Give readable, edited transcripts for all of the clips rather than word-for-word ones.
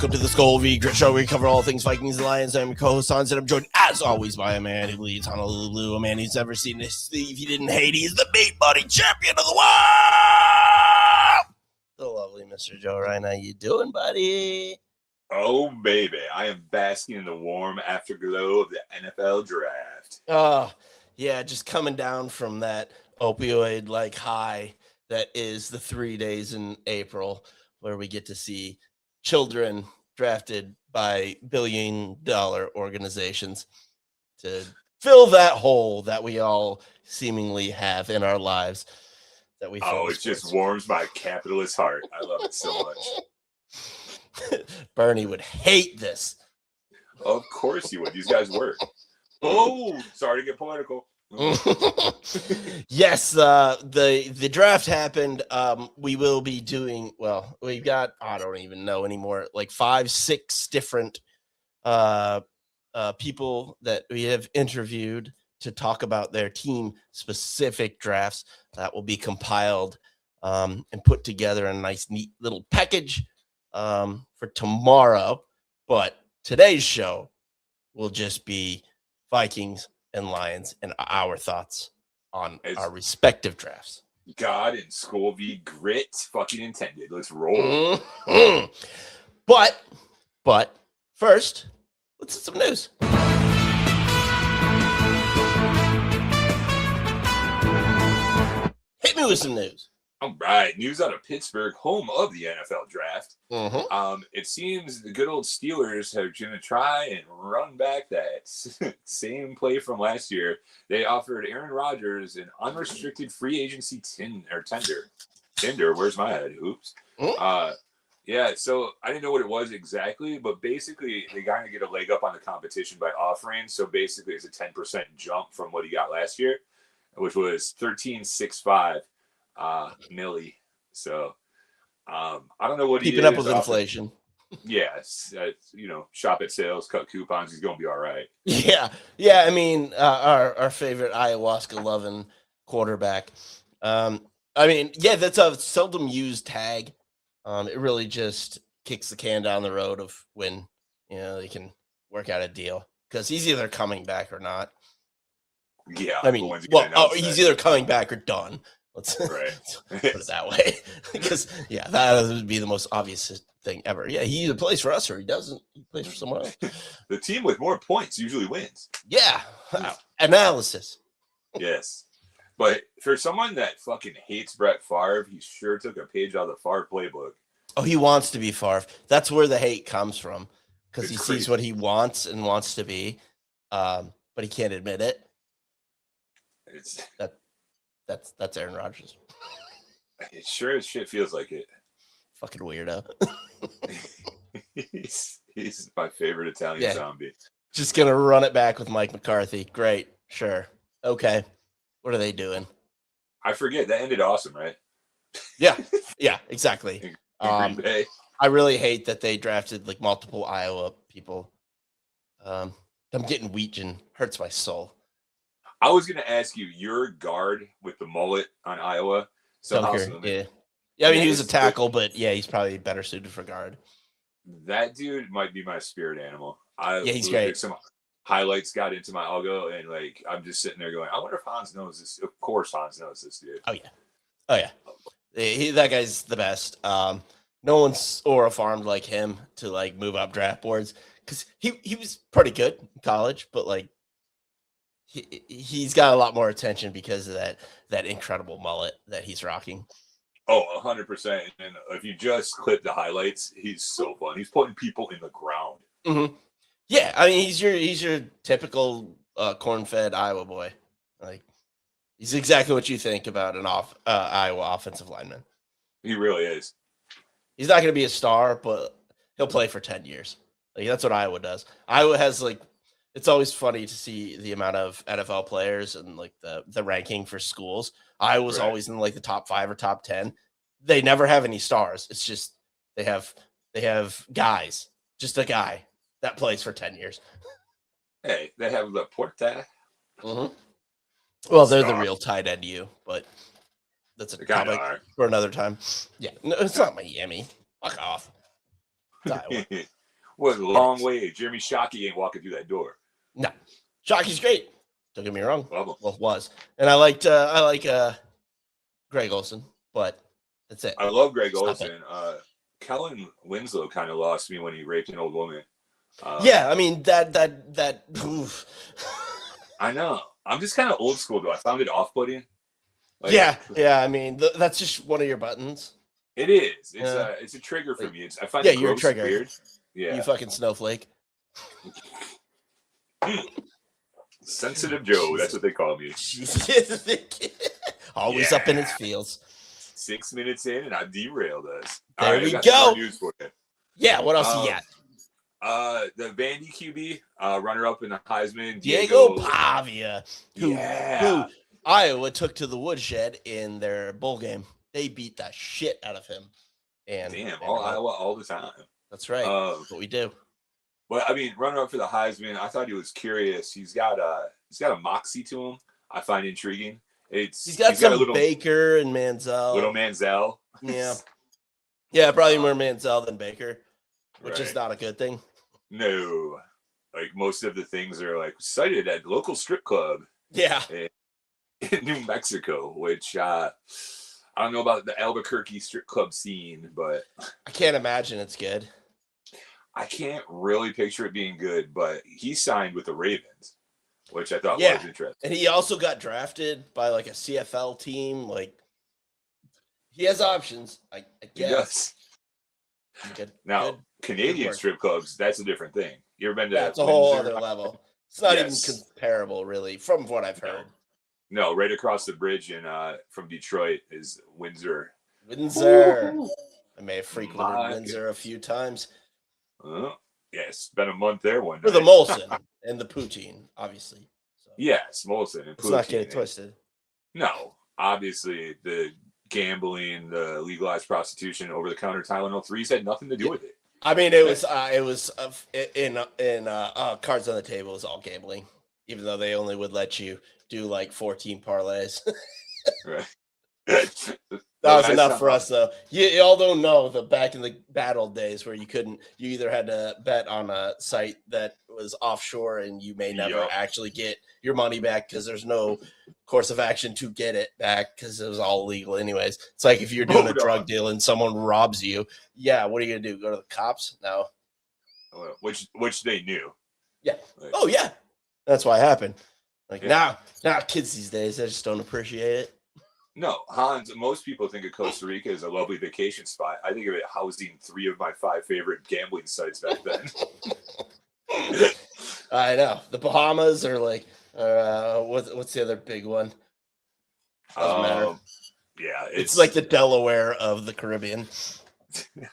welcome to the Skol Grit Show, where we cover all things Vikings and Lions. I'm your co-host Hans, and I'm joined, as always, by a man who leads Honolulu Blue, a man who's never seen his sleeve he didn't hate. He's the Meat Buddy champion of the world! The lovely Mr. Joe Ryan. How you doing, buddy? Oh, baby. I am basking in the warm afterglow of the NFL draft. Oh, yeah, just coming down from that opioid-like high that is the 3 days in April, where we get to see children drafted by billion-dollar organizations to fill that hole that we all seemingly have in our lives. That we it just warms my capitalist heart. I love it so much. Bernie would hate this. Of course he would. These guys work. Oh, sorry to get political. Yes, the draft happened. We will be doing, well, we've got, I don't even know anymore, like 5-6 different people that we have interviewed to talk about their team specific drafts that will be compiled and put together in a nice neat little package for tomorrow. But today's show will just be Vikings and Lions and our thoughts on our respective drafts. God and Skol v. Grit fucking intended. Let's roll. Mm-hmm. But first, let's hit some news. Hit me with some news. All right, news out of Pittsburgh, home of the NFL draft. Mm-hmm. It seems the good old Steelers are going to try and run back that same play from last year. They offered Aaron Rodgers an unrestricted free agency tender. Where's my head? Oops. Mm-hmm. Yeah, so I didn't know what it was exactly, but basically they kind of get a leg up on the competition by offering. So basically it's a 10% jump from what he got last year, which was $13.65 milli. So I don't know what keeping up with inflation. Yes, shop at sales, cut coupons. He's gonna be all right. Yeah. I mean, our favorite ayahuasca loving quarterback. That's a seldom used tag. It really just kicks the can down the road of when they can work out a deal, because he's either coming back or not. Yeah, I mean, he's either coming back or done. Let's put it that way, because that would be the most obvious thing ever. Yeah, he either plays for us or he doesn't. He plays for someone else. The team with more points usually wins. Yeah, analysis. Yes, but for someone that fucking hates Brett Favre, he sure took a page out of the Favre playbook. Oh, he wants to be Favre. That's where the hate comes from, because he sees what he wants and wants to be, but he can't admit it. That's Aaron Rodgers. It sure as shit feels like it. Fucking weirdo. he's my favorite Italian zombie. Just gonna run it back with Mike McCarthy. Great, sure, okay. What are they doing? I forget. That ended awesome, right? Yeah, exactly. In Green Bay. I really hate that they drafted like multiple Iowa people. Them getting Wheatgen hurts my soul. I was going to ask you, your guard with the mullet on Iowa. Yeah. I mean, he was a tackle, but he's probably better suited for guard. That dude might be my spirit animal. He's great. Some highlights got into my algo, and I'm just sitting there going, I wonder if Hans knows this. Of course, Hans knows this dude. Oh yeah. That guy's the best. No one's aura farmed like him to move up draft boards, because he was pretty good in college, but he's got a lot more attention because of that incredible mullet that he's rocking. Oh, 100%. And if you just clip the highlights, he's so fun. He's putting people in the ground. Mm-hmm. Yeah, I mean, he's your typical corn-fed Iowa boy. He's exactly what you think about an Iowa offensive lineman. He really is. He's not going to be a star, but he'll play for 10 years. That's what Iowa does. Iowa has it's always funny to see the amount of NFL players and the ranking for schools. Iowa's always in the top 5 or top 10. They never have any stars. It's just they have guys, just a guy that plays for 10 years. Hey, they have the Porta. Mm-hmm. Well, they're the real tight end you, but that's a topic for another time. Yeah, no, it's not Miami. Fuck off. It's Iowa. What a long way. Jeremy Shockey ain't walking through that door. No, Shockey's great. Don't get me wrong. Love him. Well, was, and I like Greg Olson, but that's it. I love Greg Stop Olson. Kellen Winslow kind of lost me when he raped an old woman. Yeah, I mean that. Oof. I know. I'm just kind of old school though. I found it off-putting. Like, yeah. I mean, that's just one of your buttons. It is. It's a trigger for me. I find yeah, it you're a gross trigger. and weird. Yeah, you fucking snowflake. Sensitive Joe. That's what they call me. Always up in his feels. 6 minutes in, and I derailed us. There we got go. some more news for you. Yeah. What else you got? The Vandy QB, runner-up in the Heisman, Diego Pavia, who Iowa took to the woodshed in their bowl game. They beat the shit out of him. And Iowa all the time. That's right. That's what we do. Well, I mean, runner-up for the Heisman, I thought he was curious. He's got a moxie to him. I find intriguing. He's got some a little Baker and Manziel. Little Manziel. Yeah, probably more Manziel than Baker, which is not a good thing. No, like most of the things are like cited at local strip club. Yeah, in New Mexico, which I don't know about the Albuquerque strip club scene, but I can't imagine it's good. I can't really picture it being good. But he signed with the Ravens, which I thought was interesting. And he also got drafted by like a CFL team. Like he has options. I guess. He does. Canadian strip clubs, that's a different thing. You ever been to That's a whole other level. It's not even comparable, really, from what I've heard. No, right across the bridge from Detroit is Windsor. I may have frequented Windsor a few times. Spent a month there one night. For the Molson and the poutine, obviously. So. Yes, Molson and poutine. Let's not get it twisted. No, obviously the gambling, the legalized prostitution, over-the-counter Tylenol 3s had nothing to do with it. I mean, it was in Cards on the Table. It was all gambling, even though they only would let you do like 14 parlays. Right. That was enough for us, though. Y'all don't know the back in the bad old days where you either had to bet on a site that was offshore and you may never actually get your money back because there's no course of action to get it back because it was all illegal anyways. It's like if you're doing a drug deal and someone robs you. Yeah, what are you going to do? Go to the cops? No. Which they knew. Yeah. Oh, yeah. That's why it happened. Like now kids these days, they just don't appreciate it. No, Hans, most people think of Costa Rica as a lovely vacation spot. I think of it housing 3 of my 5 favorite gambling sites back then. I know. The Bahamas are like, what's the other big one? Doesn't matter. Yeah. It's like the Delaware of the Caribbean.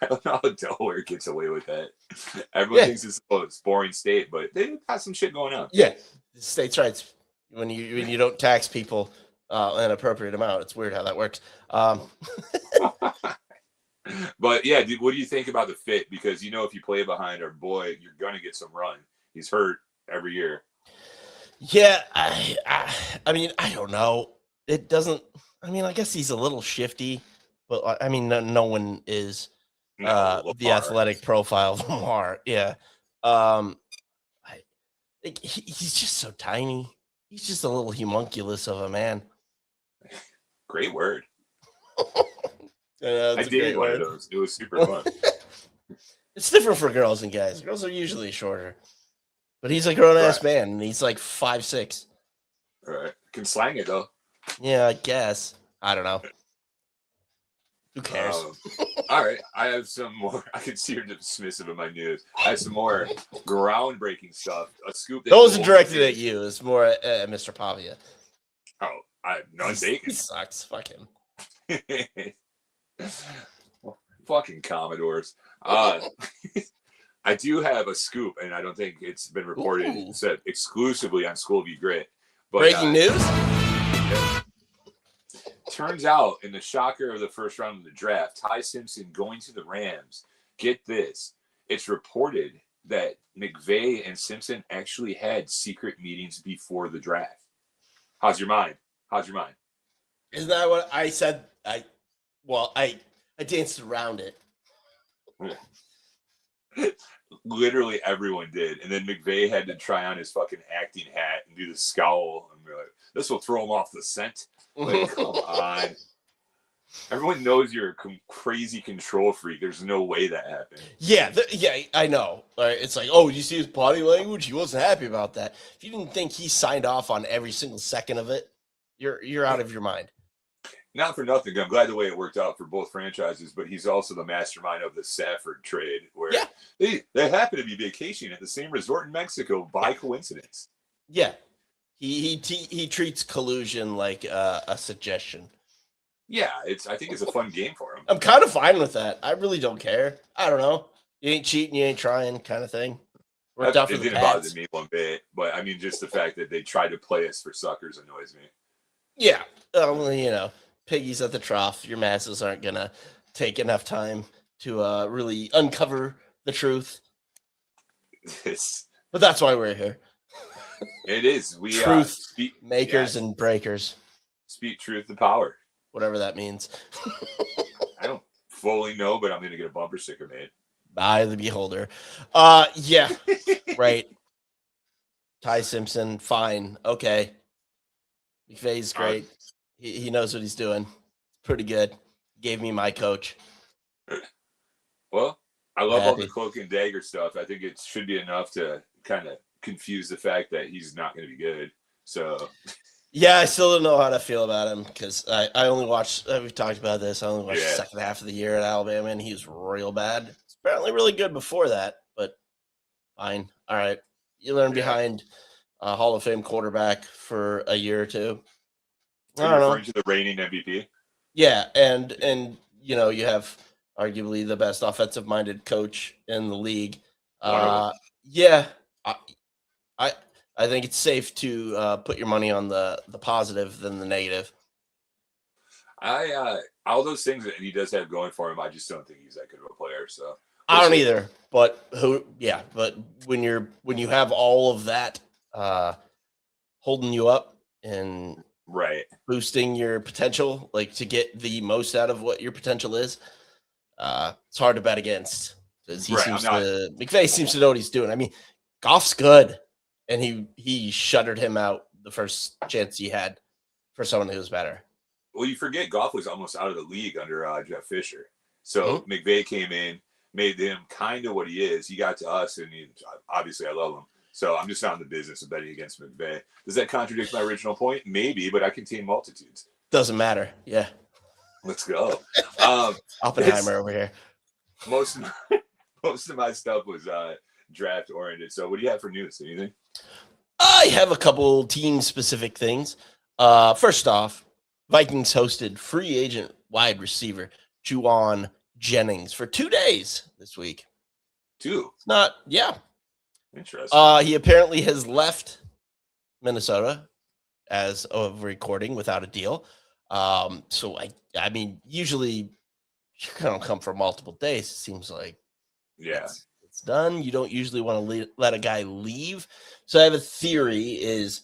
I don't know how Delaware gets away with that. Everyone thinks it's a boring state, but they got some shit going on. Yeah. States' rights. When you don't tax people an appropriate amount. It's weird how that works. But yeah, dude, what do you think about the fit? Because if you play behind our boy, you're gonna get some run. He's hurt every year. Yeah, I mean, I don't know. It doesn't. I mean, I guess he's a little shifty, but I mean, no one is the athletic profile of Lamar. Yeah, he's just so tiny. He's just a little homunculus of a man. Great word. I did one of those. It was super fun. It's different for girls and guys. Girls are usually shorter. But he's a grown-ass man, and he's like 5'6". Right. Can slang it, though. Yeah, I guess. I don't know. Who cares? All right. I have some more. I can see you're dismissive of my news. I have some more groundbreaking stuff. A scoop. That wasn't directed at you. It's more at Mr. Pavia. Oh, none taken. He sucks. Fuck him. Fucking Commodores. I do have a scoop, and I don't think it's been reported except exclusively on School View Grit. But, breaking news? Yeah. Turns out, in the shocker of the first round of the draft, Ty Simpson going to the Rams. Get this. It's reported that McVay and Simpson actually had secret meetings before the draft. How's your mind? Isn't that what I said? I danced around it. Literally everyone did. And then McVay had to try on his fucking acting hat and do the scowl. And be like, this will throw him off the scent. Like, come on. Everyone knows you're a crazy control freak. There's no way that happened. Yeah, I know. It's like, oh, you see his body language? He wasn't happy about that. If you didn't think he signed off on every single second of it, you're out of your mind. Not for nothing. I'm glad the way it worked out for both franchises, but he's also the mastermind of the Safford trade, where they happen to be vacationing at the same resort in Mexico by coincidence. Yeah, he treats collusion like a suggestion. Yeah, I think it's a fun game for him. I'm kind of fine with that. I really don't care. I don't know. You ain't cheating, you ain't trying, kind of thing. It didn't bother me one bit, but I mean, just the fact that they tried to play us for suckers annoys me. Yeah, piggies at the trough. Your masses aren't gonna take enough time to really uncover the truth. But that's why we're here. It is. We truth makers and breakers. Speak truth to power. Whatever that means. I don't fully know, but I'm going to get a bumper sticker made. By the beholder. Yeah. Right. Ty Simpson, fine. Okay. McVay's great. He knows what he's doing. Pretty good. Gave me my coach. Well, I love all the cloak and dagger stuff. I think it should be enough to kind of confuse the fact that he's not going to be good. So... Yeah, I still don't know how to feel about him because I only watched, we've talked about this, I only watched the second half of the year at Alabama, and he was real bad. It's apparently really good before that, but fine. All right. You learn behind a Hall of Fame quarterback for a year or two. I don't know. Referring to the reigning MVP? Yeah, and you have arguably the best offensive-minded coach in the league. Yeah, I think it's safe to put your money on the positive than the negative. All those things that he does have going for him, I just don't think he's that good of a player. So I don't either. But but when you have all of that holding you up and boosting your potential, like to get the most out of what your potential is, it's hard to bet against because McVay seems to know what he's doing. I mean, Goff's good. And he shuttered him out the first chance he had for someone who was better. Well, you forget Goff was almost out of the league under Jeff Fisher. So McVay came in, made him kind of what he is. He got to us, and obviously I love him. So I'm just not in the business of betting against McVay. Does that contradict my original point? Maybe, but I contain multitudes. Doesn't matter. Yeah. Let's go. Oppenheimer over here. Most of my stuff was draft oriented. So what do you have for news? Anything? I have a couple team specific things. First off, Vikings hosted free agent wide receiver Juwan Jennings for 2 days this week. 2? Interesting. He apparently has left Minnesota as of recording without a deal. So I mean, usually you don't come for multiple days. It seems like it's done. You don't usually want to let a guy leave. So I have a theory is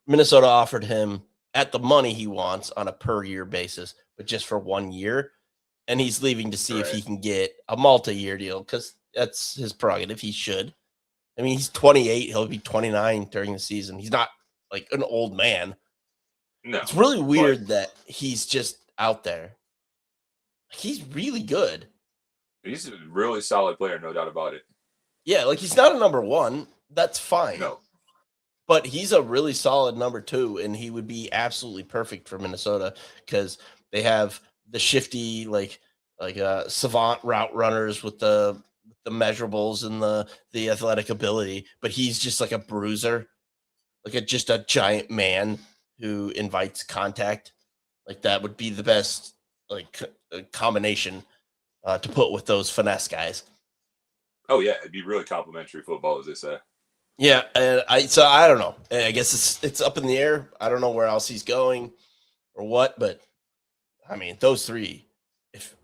Minnesota offered him at the money he wants on a per year basis, but just for 1 year. And he's leaving to see if he can get a multi-year deal because that's his prerogative. He should. I mean, he's 28. He'll be 29 during the season. He's not like an old man. No. It's really weird that he's just out there. He's really good. He's a really solid player, no doubt about it. Yeah, like he's not a number one. That's fine. No. But he's a really solid number 2, and he would be absolutely perfect for Minnesota because they have the shifty, like savant route runners with the measurables and the athletic ability. But he's just like a bruiser, like just a giant man who invites contact. Like that would be the best combination to put with those finesse guys. Oh yeah, it'd be really complimentary football, as they say. Yeah, and I don't know. I guess it's up in the air. I don't know where else he's going or what, but I mean, those 3, if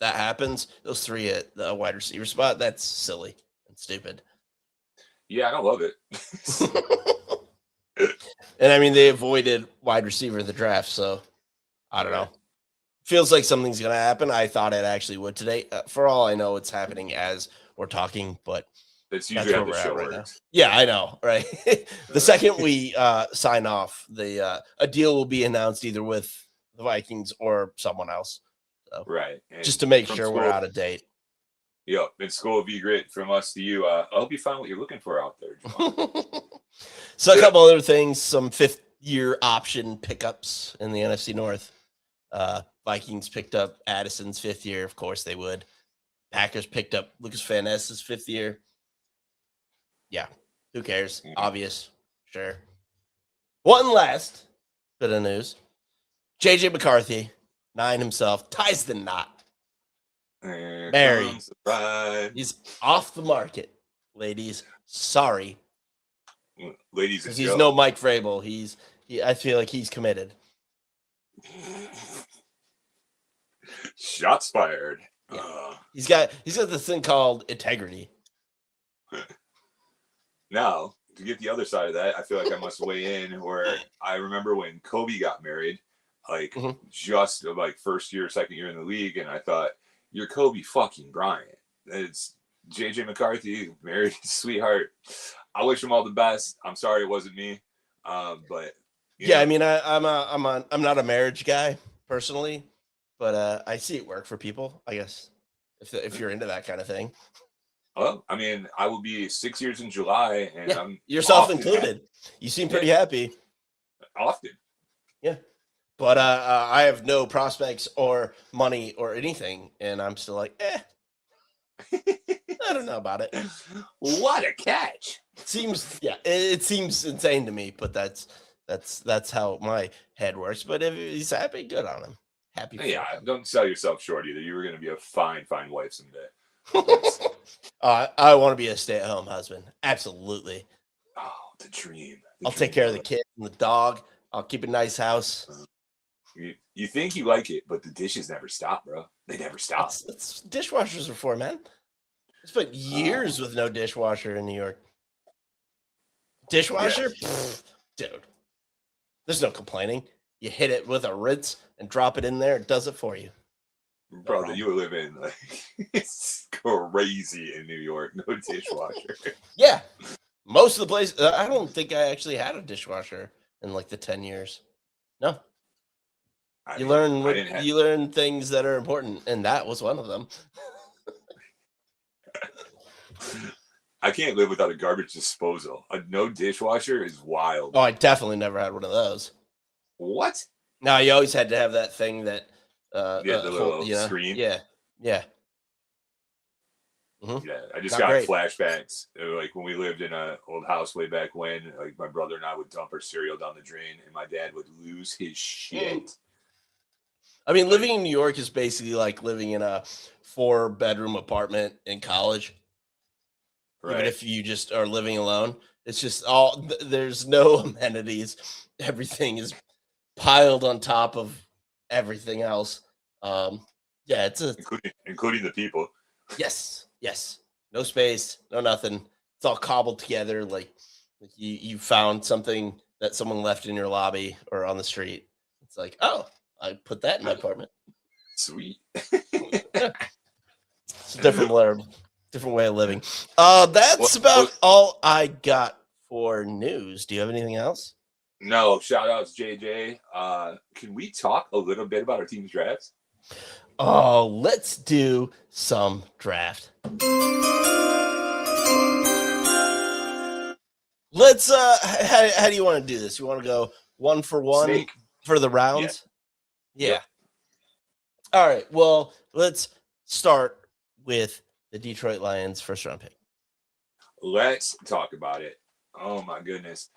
that happens, those 3 at the wide receiver spot, that's silly and stupid. Yeah, I don't love it. And I mean, they avoided wide receiver in the draft, so I don't know. Feels like something's going to happen. I thought it actually would today. For all I know, it's happening as we're talking, but That's that's usually where how the we're at show right now. works. Yeah, I know, right? The second we sign off, a deal will be announced either with the Vikings or someone else. So, Right. And just to make from sure we're Skol, out of date. yep, and Skol be great from us to you. I hope you find what you're looking for out there, John. So a couple other things, some 5th-year option pickups in the NFC North. Vikings picked up Addison's 5th year. Of course they would. Packers picked up Lucas Van Ness's 5th year. Yeah, who cares? Obvious, sure. One last bit of news. JJ McCarthy, 9 himself, ties the knot. Married. He's off the market, ladies. Sorry. Ladies, Because he's no Mike Vrabel. I feel like he's committed. Shots fired. Yeah. He's got this thing called integrity. Now, to get the other side of that, I feel like I must weigh in where I remember when Kobe got married, like just like first year, second year in the league, and I thought, you're Kobe fucking Bryant. It's JJ McCarthy, married his sweetheart. I wish him all the best. I'm sorry it wasn't me. But yeah, know. I mean, I'm not a marriage guy personally, but I see it work for people, I guess, if you're into that kind of thing. Well, I mean, I will be 6 years in July, and I'm yourself included. You seem pretty happy. Often. Yeah. But I have no prospects or money or anything, and I'm still like, I don't know about it. What a catch. It seems insane to me, but that's how my head works. But if he's happy, good on him. Happy. Yeah, don't sell yourself short either. You were going to be a fine wife someday. I want to be a stay-at-home husband. Absolutely. Oh, the dream. I'll take care of the kid and the dog. I'll keep a nice house. You think you like it, but the dishes never stop, bro. They never stop. That's dishwashers are for, man. I spent years with no dishwasher in New York. Dishwasher? Yeah. Pfft, dude. There's no complaining. You hit it with a rinse and drop it in there. It does it for you. Brother, you were living like it's crazy in New York. No dishwasher. Yeah. Most of the places, I don't think I actually had a dishwasher in like the 10 years. No. You learn things that are important, and that was one of them. I can't live without a garbage disposal. No dishwasher is wild. Oh, I definitely never had one of those. What? No, you always had to have that thing that the little screen. Yeah. Mm-hmm. Yeah, I just got flashbacks. Like when we lived in an old house way back when, like my brother and I would dump our cereal down the drain, and my dad would lose his shit. I mean, living in New York is basically like living in a 4-bedroom apartment in college. Right. Even if you just are living alone, it's just there's no amenities. Everything is piled on top of everything else. It's including the people. Yes. No space, no nothing. It's all cobbled together. Like you found something that someone left in your lobby or on the street. It's like, oh, I put that in my apartment. Sweet. It's a different way of living. That's about all I got for news. Do you have anything else? No. Shout outs, JJ. Can we talk a little bit about our team's drafts? Oh, let's do some draft. Let's how do you want to do this? You want to go one for one for the rounds? Yeah. All right. Well, let's start with the Detroit Lions first round pick. Let's talk about it. Oh my goodness.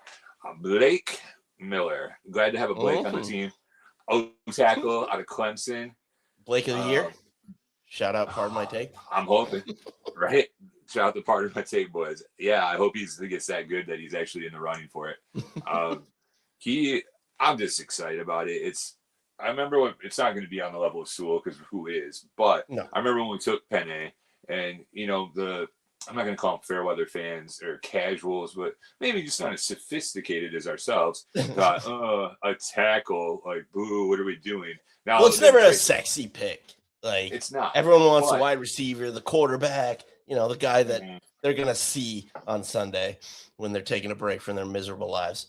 Blake Miller. Glad to have a Blake on the team. O-tackle out of Clemson. Blake of the year. Shout out, pardon my take. I'm hoping, right? Shout out to pardon my take, boys. Yeah, I hope he gets that good that he's actually in the running for it. I'm just excited about it. I remember it's not going to be on the level of Sewell because of who is, but no. I remember when we took Penny and I'm not going to call them fair weather fans or casuals, but maybe just not as sophisticated as ourselves. Thought, a tackle, like, boo, what are we doing? Now, well, it's never a sexy pick. Like, it's not. Everyone wants a wide receiver, the quarterback. The guy that Mhm. they're going to see on Sunday when they're taking a break from their miserable lives.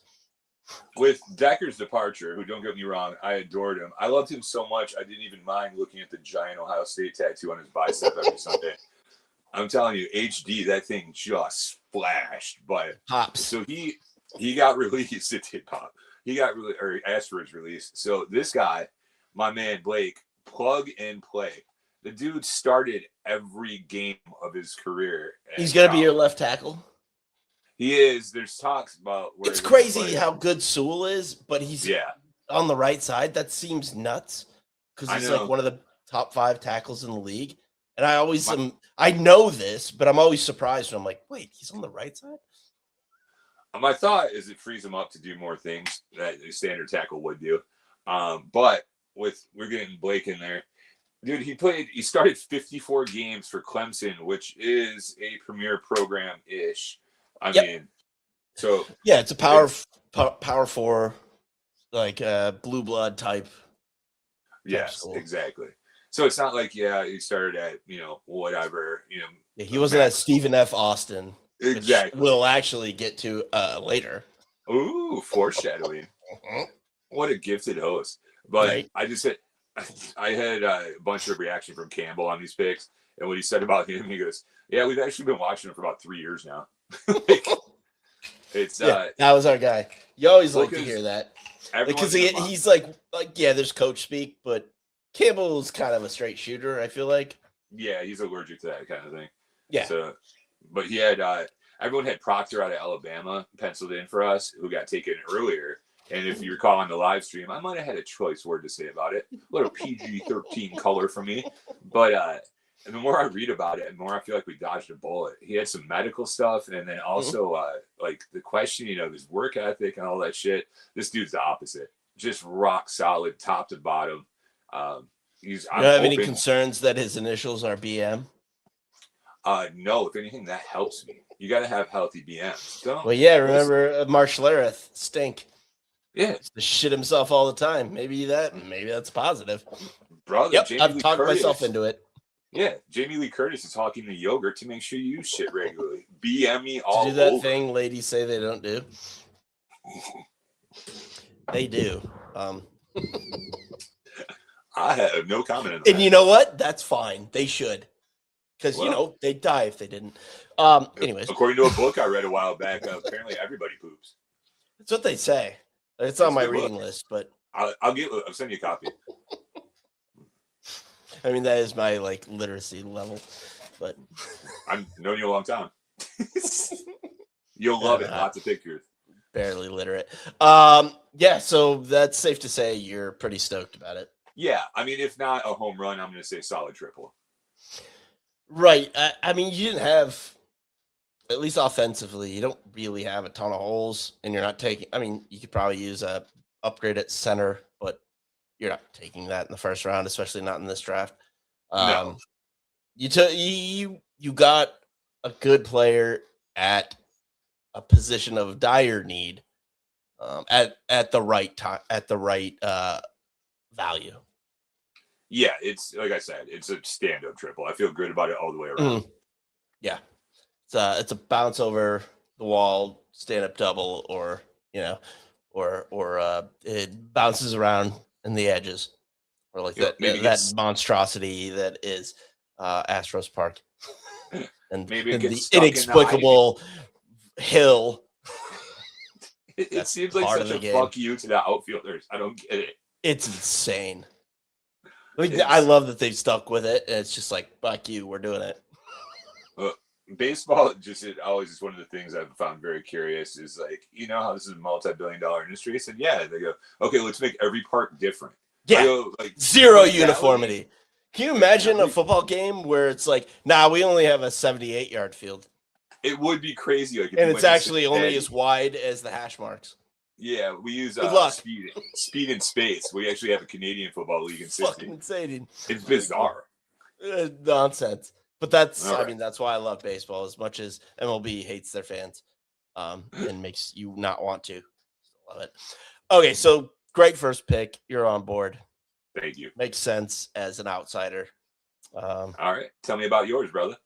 With Decker's departure, who, don't get me wrong, I adored him. I loved him so much, I didn't even mind looking at the giant Ohio State tattoo on his bicep every Sunday. I'm telling you, HD, that thing just splashed. But Pops. so he got released. It did pop. He got or asked for his release. So this guy, my man Blake, plug and play. The dude started every game of his career. He's going to be your left tackle. He is. There's talks about where it's crazy how good Sewell is, but he's yeah on the right side. That seems nuts because he's like one of the top 5 tackles in the league. And I always I know this, but I'm always surprised when I'm like, wait, he's on the right side? My thought is it frees him up to do more things that a standard tackle would do. But we're getting Blake in there. Dude, he started 54 games for Clemson, which is a premier program-ish. I mean, so yeah, it's a power 4, like blue blood type. Yes, exactly. So it's not like he started at whatever Yeah, he wasn't at Stephen F. Austin. Exactly. We'll actually get to later. Ooh, foreshadowing. What a gifted host! But right. I had a bunch of reaction from Campbell on these picks, and what he said about him, he goes, "Yeah, we've actually been watching him for about 3 years now." It's that was our guy. You always like to hear that because he's like there's coach speak, but Campbell's kind of a straight shooter. I feel like he's allergic to that kind of thing. Yeah. So, but he had everyone had Proctor out of Alabama penciled in for us, who got taken earlier. And if you recall on the live stream, I might have had a choice word to say about it. A little PG-13 color for me. But and the more I read about it, the more I feel like we dodged a bullet. He had some medical stuff, and then also like the questioning of his work ethic and all that shit. This dude's the opposite. Just rock solid, top to bottom. You don't have any concerns that his initials are BM? No, if anything, that helps me. You got to have healthy BMs. Remember Marsh Lareth, stink. Yeah, to shit himself all the time. Maybe that's positive. Brother, I've talked myself into it. Yeah, Jamie Lee Curtis is hawking the yogurt to make sure you shit regularly. BM me all do that thing ladies say they don't do. They do. I have no comment on that. And you know what? That's fine. They should. Because, they'd die if they didn't. Anyways. According to a book I read a while back, apparently everybody poops. That's what they say. It's on my reading list, but I'll send you a copy. I mean, that is my literacy level, but I've known you a long time. You'll love it. Lots of pictures. Barely literate. So that's safe to say you're pretty stoked about it. Yeah, I mean, if not a home run, I'm going to say solid triple. Right. I mean, you didn't have, at least offensively, you don't really have a ton of holes, and you're not taking. I mean, you could probably use a upgrade at center, but you're not taking that in the first round, especially not in this draft. No. You got a good player at a position of dire need, at the right time, at the right value. Yeah, it's like I said, it's a stand-up triple. I feel good about it all the way around. Yeah, it's a bounce over the wall, stand-up double, or it bounces around in the edges, or like that monstrosity that is Astros Park, and maybe the inexplicable hill. It seems like such a fuck you to the outfielders. I don't get it. It's insane. I love that they've stuck with it. It's just like, fuck you, we're doing it. Baseball always is one of the things I've found very curious is how this is a multi-billion-dollar industry. I said, yeah. They go, okay, let's make every part different. Yeah, go, zero uniformity. Can you imagine a football game where it's we only have a 78-yard field? It would be crazy. And it's actually only as wide as the hash marks. Yeah, we use speed and space. We actually have a Canadian football league in 60. Fucking insane. It's bizarre. Nonsense. But that's that's why I love baseball as much as MLB hates their fans, and makes you not want to. Love it. Okay, so great first pick. You're on board. Thank you. Makes sense as an outsider. All right. Tell me about yours, brother.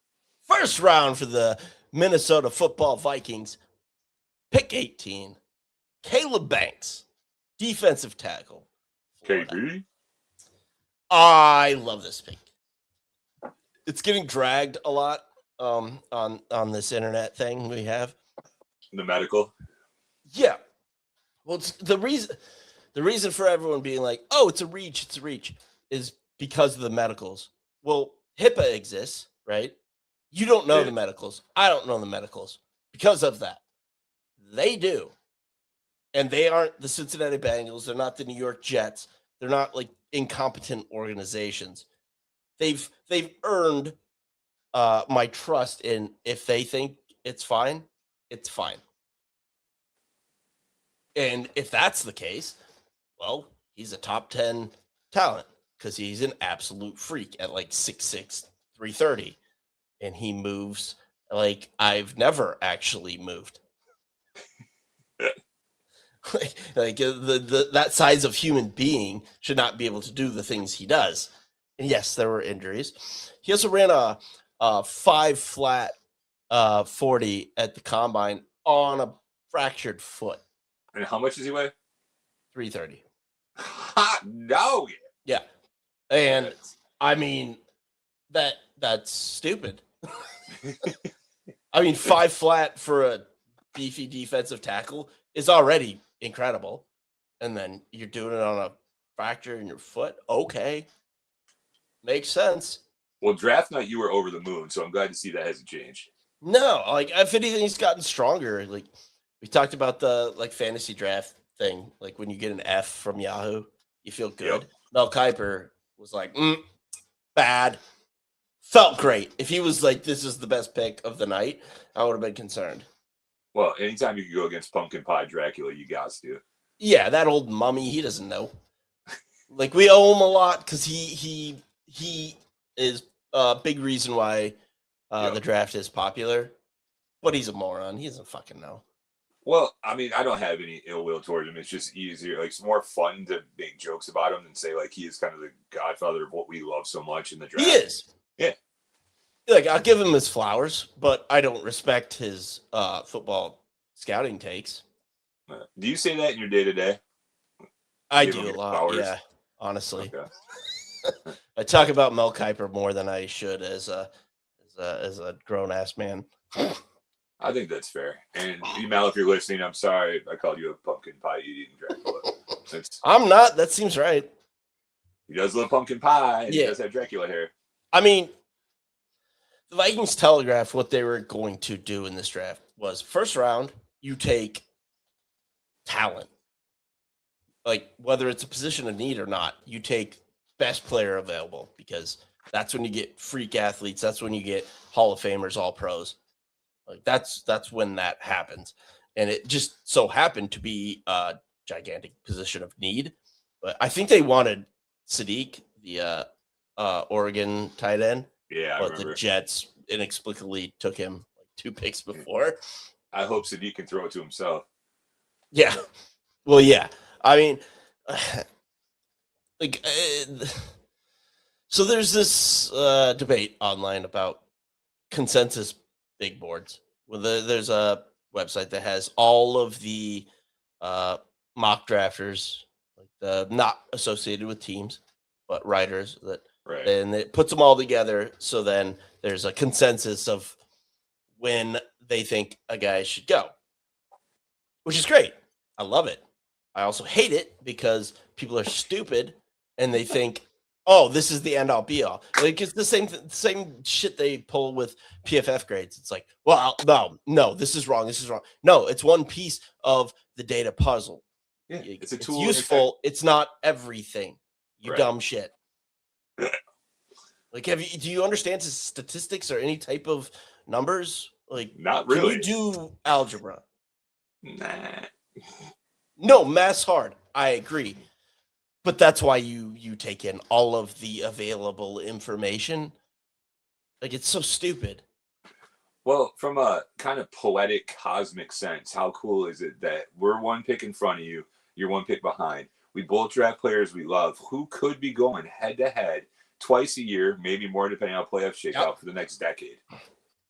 First round for the Minnesota Football Vikings. Pick 18. Caleb Banks, defensive tackle. Florida. KB. I love this pick. It's getting dragged a lot on this internet thing we have. The medical. Yeah. Well, it's the reason for everyone being like, "Oh, it's a reach, is because of the medicals. Well, HIPAA exists, right? You don't know the medicals. I don't know the medicals because of that. They do. And they aren't the Cincinnati Bengals. They're not the New York Jets. They're not like incompetent organizations. They've earned my trust in if they think it's fine, it's fine. And if that's the case, well, he's a top 10 talent because he's an absolute freak at like 6'6", 330. And he moves like I've never actually moved. That size of human being should not be able to do the things he does. And yes, there were injuries. He also ran a 5 flat 40 at the combine on a fractured foot. And how much does he weigh? 330. No. Yeah. And I mean that's stupid. I mean 5 flat for a beefy defensive tackle is already incredible. And then you're doing it on a fracture in your foot. Okay. Makes sense. Well, draft night, you were over the moon, so I'm glad to see that hasn't changed. No, like if anything, he's gotten stronger. Like we talked about the like fantasy draft thing. Like when you get an F from Yahoo, you feel good. Yep. Mel Kiper was like, bad. Felt great. If he was like, this is the best pick of the night, I would have been concerned. Well, anytime you can go against Pumpkin Pie Dracula, you got to. Yeah, that old mummy, he doesn't know. Like we owe him a lot because he is a big reason why the draft is popular. But he's a moron. He doesn't fucking know. Well, I mean, I don't have any ill will towards him. It's just easier. Like it's more fun to make jokes about him than say like he is kind of the godfather of what we love so much in the draft. He is. Yeah. Like I'll give him his flowers, but I don't respect his football scouting takes. Do you say that in your day to day? I do a lot. Flowers? Yeah, honestly. Okay. I talk about Mel Kiper more than I should as a grown ass man. I think that's fair. And Mel, if you're listening, I'm sorry I called you a pumpkin pie eating Dracula. I'm not. That seems right. He does love pumpkin pie. And He does have Dracula hair. I mean, the Vikings telegraphed what they were going to do in this draft was first round, you take talent. Like whether it's a position of need or not, you take best player available because that's when you get freak athletes. That's when you get Hall of Famers, all pros. Like that's when that happens. And it just so happened to be a gigantic position of need. But I think they wanted Sadiq, the Oregon tight end. Yeah, but the Jets inexplicably took him like 2 picks before. I hope Sadiq can throw it to himself. Yeah. Well, yeah. I mean, so there's this debate online about consensus big boards. Well, there's a website that has all of the mock drafters, like not associated with teams, but writers that. Right. And it puts them all together. So then there's a consensus of when they think a guy should go, which is great. I love it. I also hate it because people are stupid and they think, oh, this is the end all be all. Like it's the same shit they pull with PFF grades. It's like, well, no, this is wrong. This is wrong. No, it's one piece of the data puzzle. Yeah, it's a tool. It's useful. It's not everything. You dumb shit. Like, do you understand statistics or any type of numbers? Like, not really. Can you do algebra? Nah. No, math's hard. I agree. But that's why you take in all of the available information. Like, it's so stupid. Well, from a kind of poetic, cosmic sense, how cool is it that we're 1 pick in front of you, you're 1 pick behind. We both draft players we love who could be going head to head twice a year, maybe more depending on how playoffs shake out for the next decade.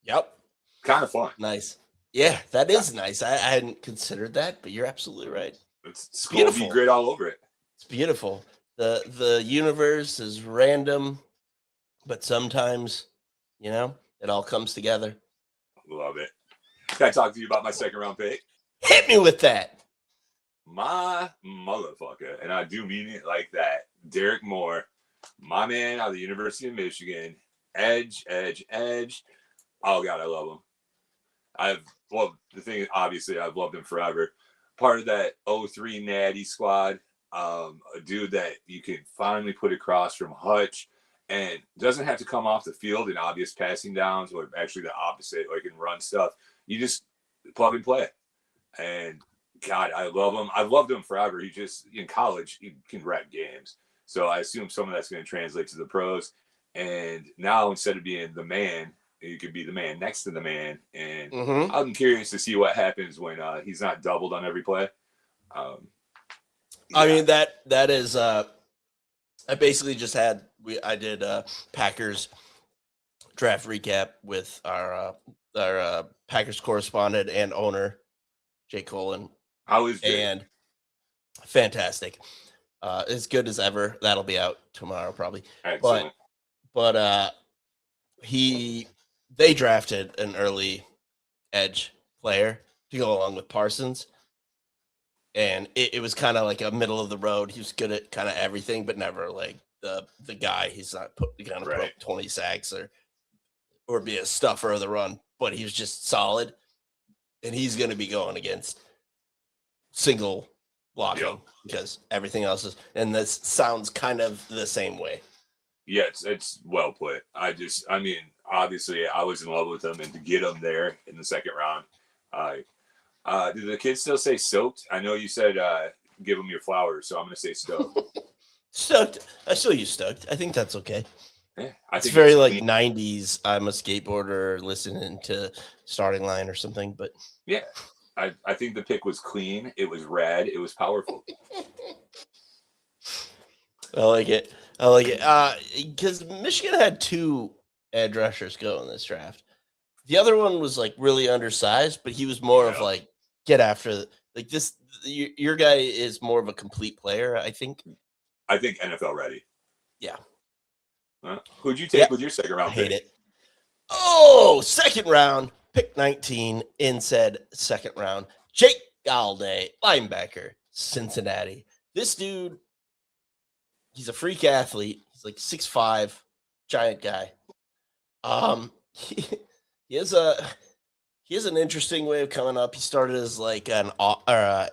Yep. Kind of fun. Nice. Yeah, that is nice. I hadn't considered that, but you're absolutely right. It's Skol Beautiful. grid all over it. It's beautiful. The universe is random, but sometimes, it all comes together. Love it. Can I talk to you about my second round pick? Hit me with that. My motherfucker, and I do mean it like that. Derek Moore, my man out of the University of Michigan. Edge. Oh, God, I love him. The thing is, obviously, I've loved him forever. Part of that 03 Natty squad, a dude that you can finally put across from Hutch and doesn't have to come off the field in obvious passing downs or actually the opposite, like in run stuff. You just plug and play. And God, I love him. I've loved him forever. He just, in college, he can wreck games. So I assume some of that's going to translate to the pros. And now instead of being the man, you could be the man next to the man. And I'm curious to see what happens when he's not doubled on every play. I mean, that is I basically just I did Packers draft recap with our Packers correspondent and owner, Jay Colin. How is Jay? And fantastic. As good as ever. That'll be out tomorrow probably. Excellent. But they drafted an early edge player to go along with Parsons. And it was kind of like a middle of the road. He was good at kind of everything, but never like the guy. He's not going to put up 20 sacks or be a stuffer of the run, but he was just solid. And he's going to be going against single blocking because everything else is, and this sounds kind of the same way. Yeah, it's well put. Obviously I was in love with him, and to get him there in the second round, do the kids still say soaked? I know you said give them your flowers, so I'm going to say stoked. Stoked. I still use stoked. I think that's okay. Yeah, it's very like 90s. I'm a skateboarder listening to Starting Line or something, but yeah, I think the pick was clean. It was rad. It was powerful. I like it. Because Michigan had 2 edge rushers go in this draft. The other one was like really undersized, but he was more of like get after like this. Your guy is more of a complete player, I think. I think NFL ready. Yeah. Who'd you take with your second round pick? Hate it. Oh, second round, pick 19 in said second round. Jake Galladay, linebacker, Cincinnati. This dude, he's a freak athlete. He's like 6'5", giant guy. He has an interesting way of coming up. He started as like an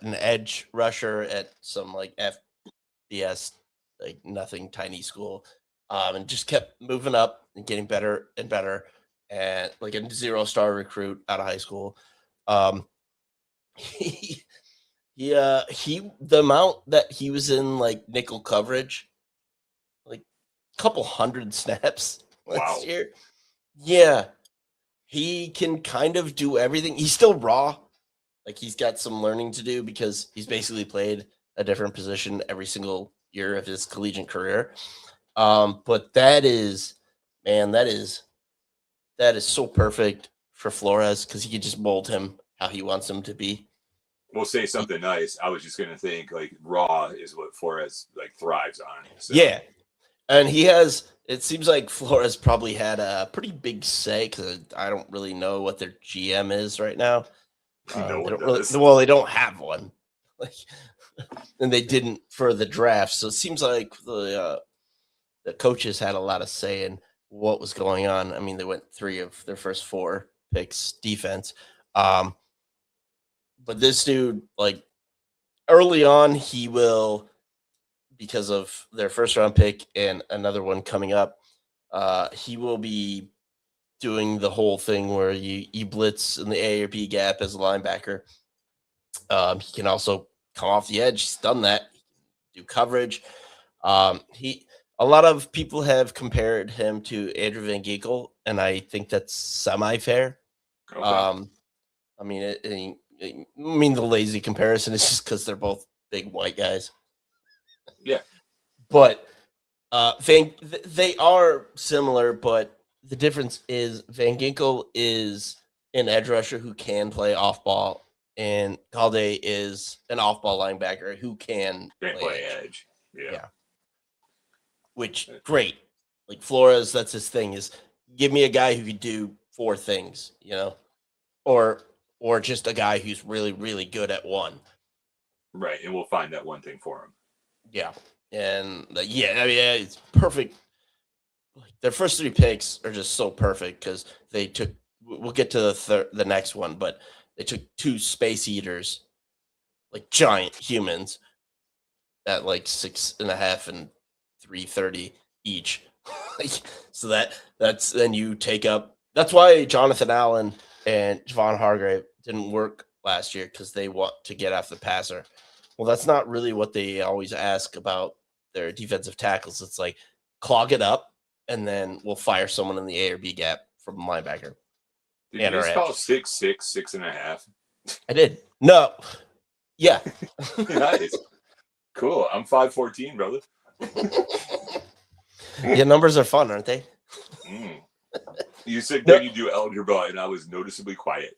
edge rusher at some like FBS, like nothing tiny school, and just kept moving up and getting better and better, and like a 0-star recruit out of high school. The amount that he was in like nickel coverage, like a couple hundred snaps last year. Yeah. He can kind of do everything. He's still raw. Like he's got some learning to do because he's basically played a different position every single year of his collegiate career. But that is so perfect for Flores because he can just mold him how he wants him to be. We'll say something nice. I was just going to think like raw is what Flores like thrives on. So. Yeah. And it seems like Flores probably had a pretty big say because I don't really know what their GM is right now. They don't have one. And they didn't for the draft. So it seems like the coaches had a lot of say in what was going on. I mean, they went 3 of their first 4 picks defense. But this dude, like early on, he will, because of their first round pick and another one coming up, he will be doing the whole thing where you blitz in the A or B gap as a linebacker. He can also come off the edge. He's done that. He can do coverage. A lot of people have compared him to Andrew Van Ginkel, and I think that's semi-fair. Okay. I mean, the lazy comparison is just because they're both big white guys. Yeah. But they are similar, but the difference is Van Ginkel is an edge rusher who can play off ball, and Calde is an off ball linebacker who can Can't play play edge. edge. Yeah. Yeah. Which great. Like Flores, that's his thing, is give me a guy who could do 4 things, or just a guy who's really, really good at one. Right. And we'll find that one thing for him. Yeah. And it's perfect. Like their first 3 picks are just so perfect because they took. We'll get to the next one, but they took 2 space eaters, like giant humans, at like 6.5 and 330 each. So that's then you take up. That's why Jonathan Allen and Javon Hargrave didn't work last year, because they want to get after the passer. Well, that's not really what they always ask about their defensive tackles. It's like clog it up, and then we'll fire someone in the A or B gap from linebacker. Did you just call 6'6", 6.5? I did. No. Yeah. Nice. Cool. I'm 5'14", brother. Yeah, numbers are fun, aren't they? You said when you do algebra, and I was noticeably quiet.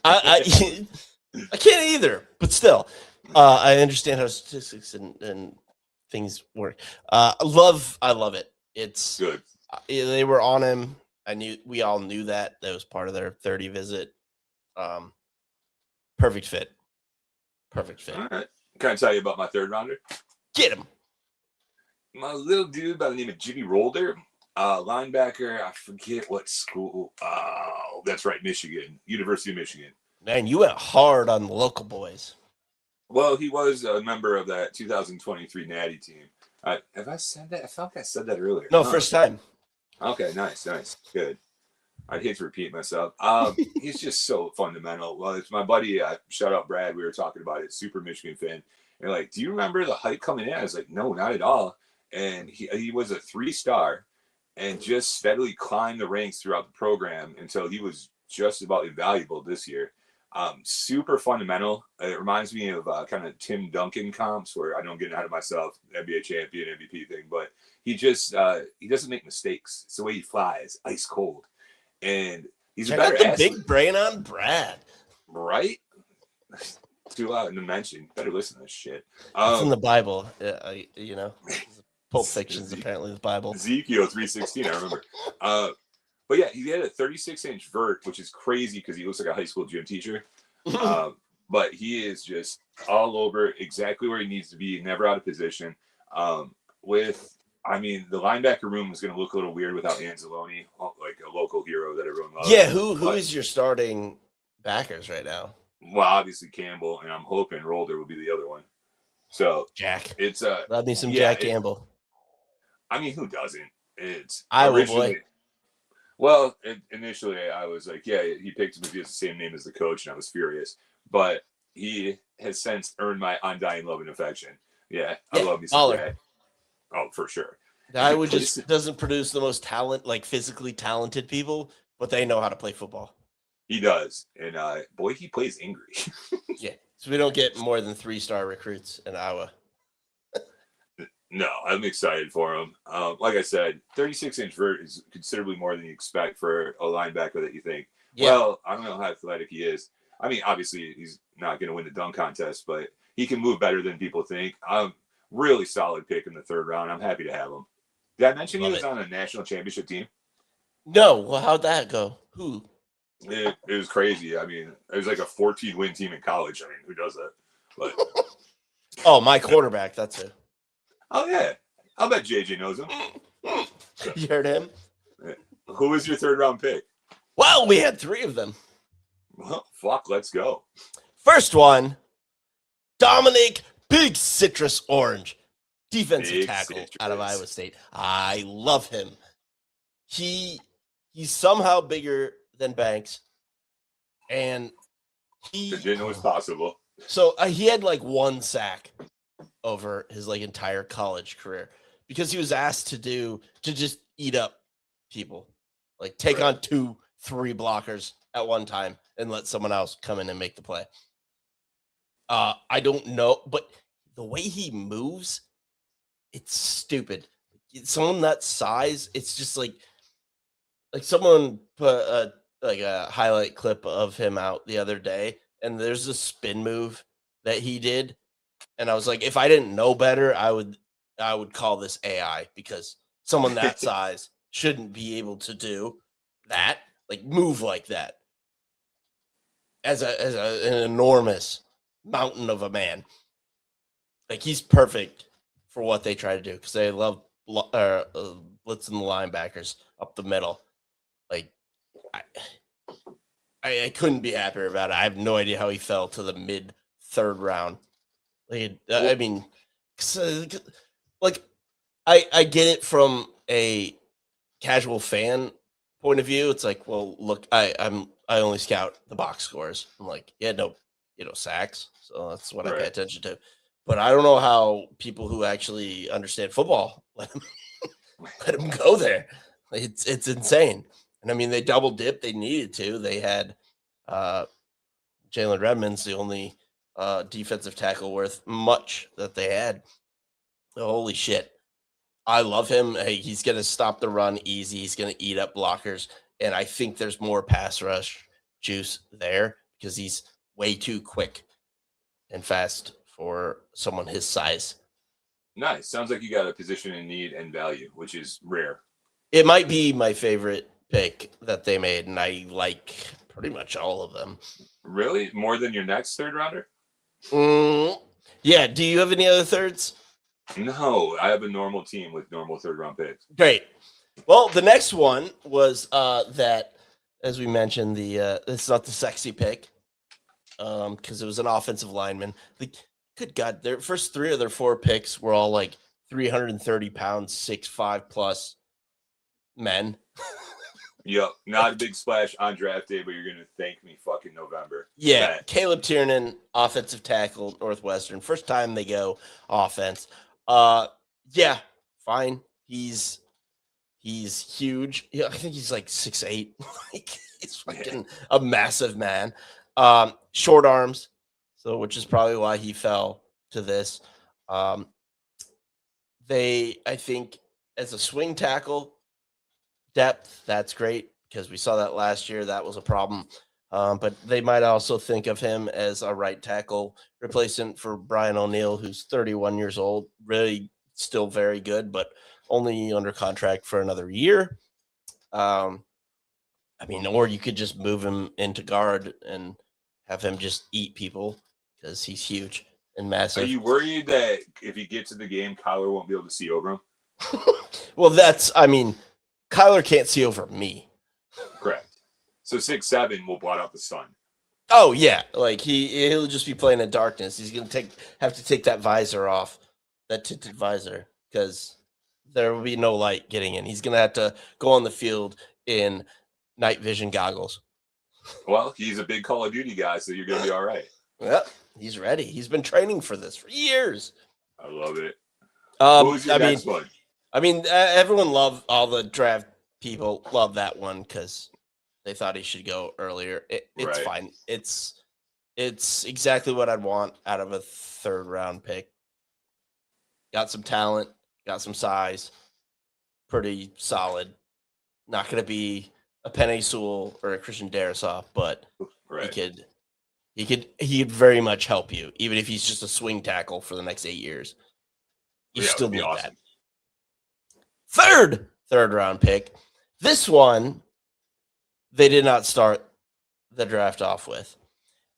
I can't either, but still, I understand how statistics and things work. I love it. It's good. They were on him. We all knew that was part of their 30 visit. Perfect fit. All right. Can I tell you about my 3rd rounder? Get him. My little dude by the name of Jimmy Rolder, linebacker. I forget what school. Oh, that's right, Michigan, University of Michigan. Man, you went hard on the local boys. Well, he was a member of that 2023 Natty team. Have I said that? I felt like I said that earlier. No, first time. Okay, nice, good. I'd hate to repeat myself. He's just so fundamental. Well, it's my buddy. Shout out Brad. We were talking about it. Super Michigan fan. And like, do you remember the hype coming in? I was like, no, not at all. And he was a 3-star, and just steadily climbed the ranks throughout the program until he was just about invaluable this year. Super fundamental. It reminds me of kind of Tim Duncan comps, where I don't get ahead of myself, NBA champion, MVP thing, but he just he doesn't make mistakes. It's the way he flies, ice cold. And he's a better athlete. Big brain on Brad. Right? Too loud to mention. Better listen to this shit. It's in the Bible, Pulp Fiction's apparently the Bible. Ezekiel 3:16, I remember. But yeah, he had a 36-inch vert, which is crazy because he looks like a high school gym teacher. But he is just all over, exactly where he needs to be, never out of position. The linebacker room is going to look a little weird without Anzalone, like a local hero that everyone loves. Yeah, who is your starting backers right now? Well, obviously Campbell, and I'm hoping Rolder will be the other one. So Jack. It's love me some Jack Campbell. Who doesn't? It's Iowa boy. Well, initially I was like, yeah, he picked him because he has the same name as the coach, and I was furious. But he has since earned my undying love and affection. Yeah, I love me some Jack. Oh, for sure. Iowa just doesn't produce the most physically talented people, but they know how to play football. He does. And boy, he plays angry. Yeah. So we don't get more than 3-star recruits in Iowa. No, I'm excited for him. Like I said, 36-inch vert is considerably more than you expect for a linebacker that you think, well, I don't know how athletic he is. Obviously, he's not going to win the dunk contest, but he can move better than people think. Really solid pick in the 3rd round. I'm happy to have him. Did I mention he was on a national championship team? No. Well, how'd that go? Who? It was crazy. It was like a 14-win team in college. Who does that? But oh, my quarterback. That's it. Oh, yeah. I'll bet JJ knows him. You heard him? Who was your 3rd round pick? Well, we had 3 of them. Well, fuck, let's go. First one, Dominic Big Citrus Orange, defensive tackle out of Iowa State. I love him. He's somehow bigger than Banks, and he didn't know it was possible. So he had 1 sack over his entire college career because he was asked to just eat up people, take on 2-3 blockers at one time and let someone else come in and make the play. I don't know, but the way he moves, it's stupid. Someone that size, it's just like someone put a highlight clip of him out the other day, and there's a spin move that he did, and I was like, if I didn't know better, I would call this AI because someone that size shouldn't be able to do that, like move like that as an enormous mountain of a man. Like he's perfect for what they try to do because they love blitzing the linebackers up the middle. Like I, I couldn't be happier about it. I have no idea how he fell to the mid third round. Like, I mean, 'cause, like I get it from a casual fan point of view. It's like, well, look, I only scout the box scores. I'm like, yeah, no, sacks. So that's what I pay Right. attention to. But I don't know how people who actually understand football let him go there. It's insane. And I mean, they double dipped. They needed to. They had uh, Jalen Redmond's the only defensive tackle worth much that they had. Holy shit. I love him. Hey, he's going to stop the run easy. He's going to eat up blockers. And I think there's more pass rush juice there because he's way too quick and fast for someone his size. Nice. Sounds like you got a position in need and value, which is rare. It might be my favorite pick that they made, and I like pretty much all of them. Really? More than your next third rounder? Yeah. Do you have any other thirds? No, I have a normal team with normal third round picks. Great. Well, the next one was that, as we mentioned, it's not the sexy pick because it was an offensive lineman. Good God, their first 3 of their 4 picks were all like 330 pounds, 6'5" plus men. Yep, not a big splash on draft day, but you're gonna thank me fucking November. Yeah, Caleb Tiernan, offensive tackle, Northwestern. First time they go offense. Yeah, fine. He's huge. Yeah, I think he's like 6'8". Like he's fucking a massive man. Short arms, so which is probably why he fell to this. I think, as a swing tackle depth, that's great because we saw that last year. That was a problem. But they might also think of him as a right tackle replacement for Brian O'Neill, who's 31 years old, really still very good, but only under contract for another year. I mean, or you could just move him into guard and have him just eat people because he's huge and massive. Are you worried that if he gets to the game, Kyler won't be able to see over him? Well, Kyler can't see over me. Correct. So 6'7" will blot out the sun. Oh yeah, like he'll just be playing in darkness. He's gonna have to take that visor off, that tinted visor, because there will be no light getting in. He's gonna have to go on the field in night vision goggles. Well, he's a big Call of Duty guy, so you're gonna be all right. Yep, he's ready. He's been training for this for years. I love it. What was your next one? I mean, everyone loved all the draft people love that one because they thought he should go earlier. It's Right. fine. It's exactly what I'd want out of a third round pick. Got some talent, got some size, pretty solid. Not going to be a Penei Sewell or a Christian Darrisaw, but Right. he'd very much help you, even if he's just a swing tackle for the next 8 years. You Yeah, still it'd be need awesome. that. Third round pick. This one, they did not start the draft off with.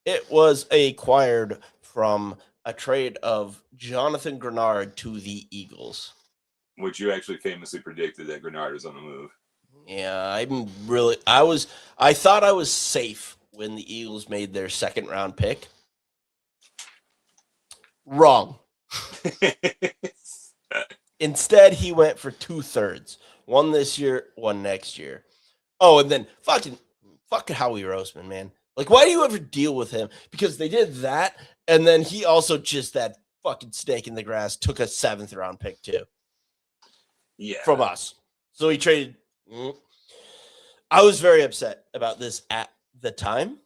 It was acquired from a trade of Jonathan Grenard to the Eagles. Which you actually famously predicted that Grenard was on the move. Yeah, I thought I was safe when the Eagles made their second round pick. Wrong. Instead, he went for 2/3. One this year, one next year. Oh, and then fucking Howie Roseman, man. Like, why do you ever deal with him? Because they did that, and then he also just that fucking snake in the grass took a 7th round pick too. Yeah. From us. So he traded. I was very upset about this at the time.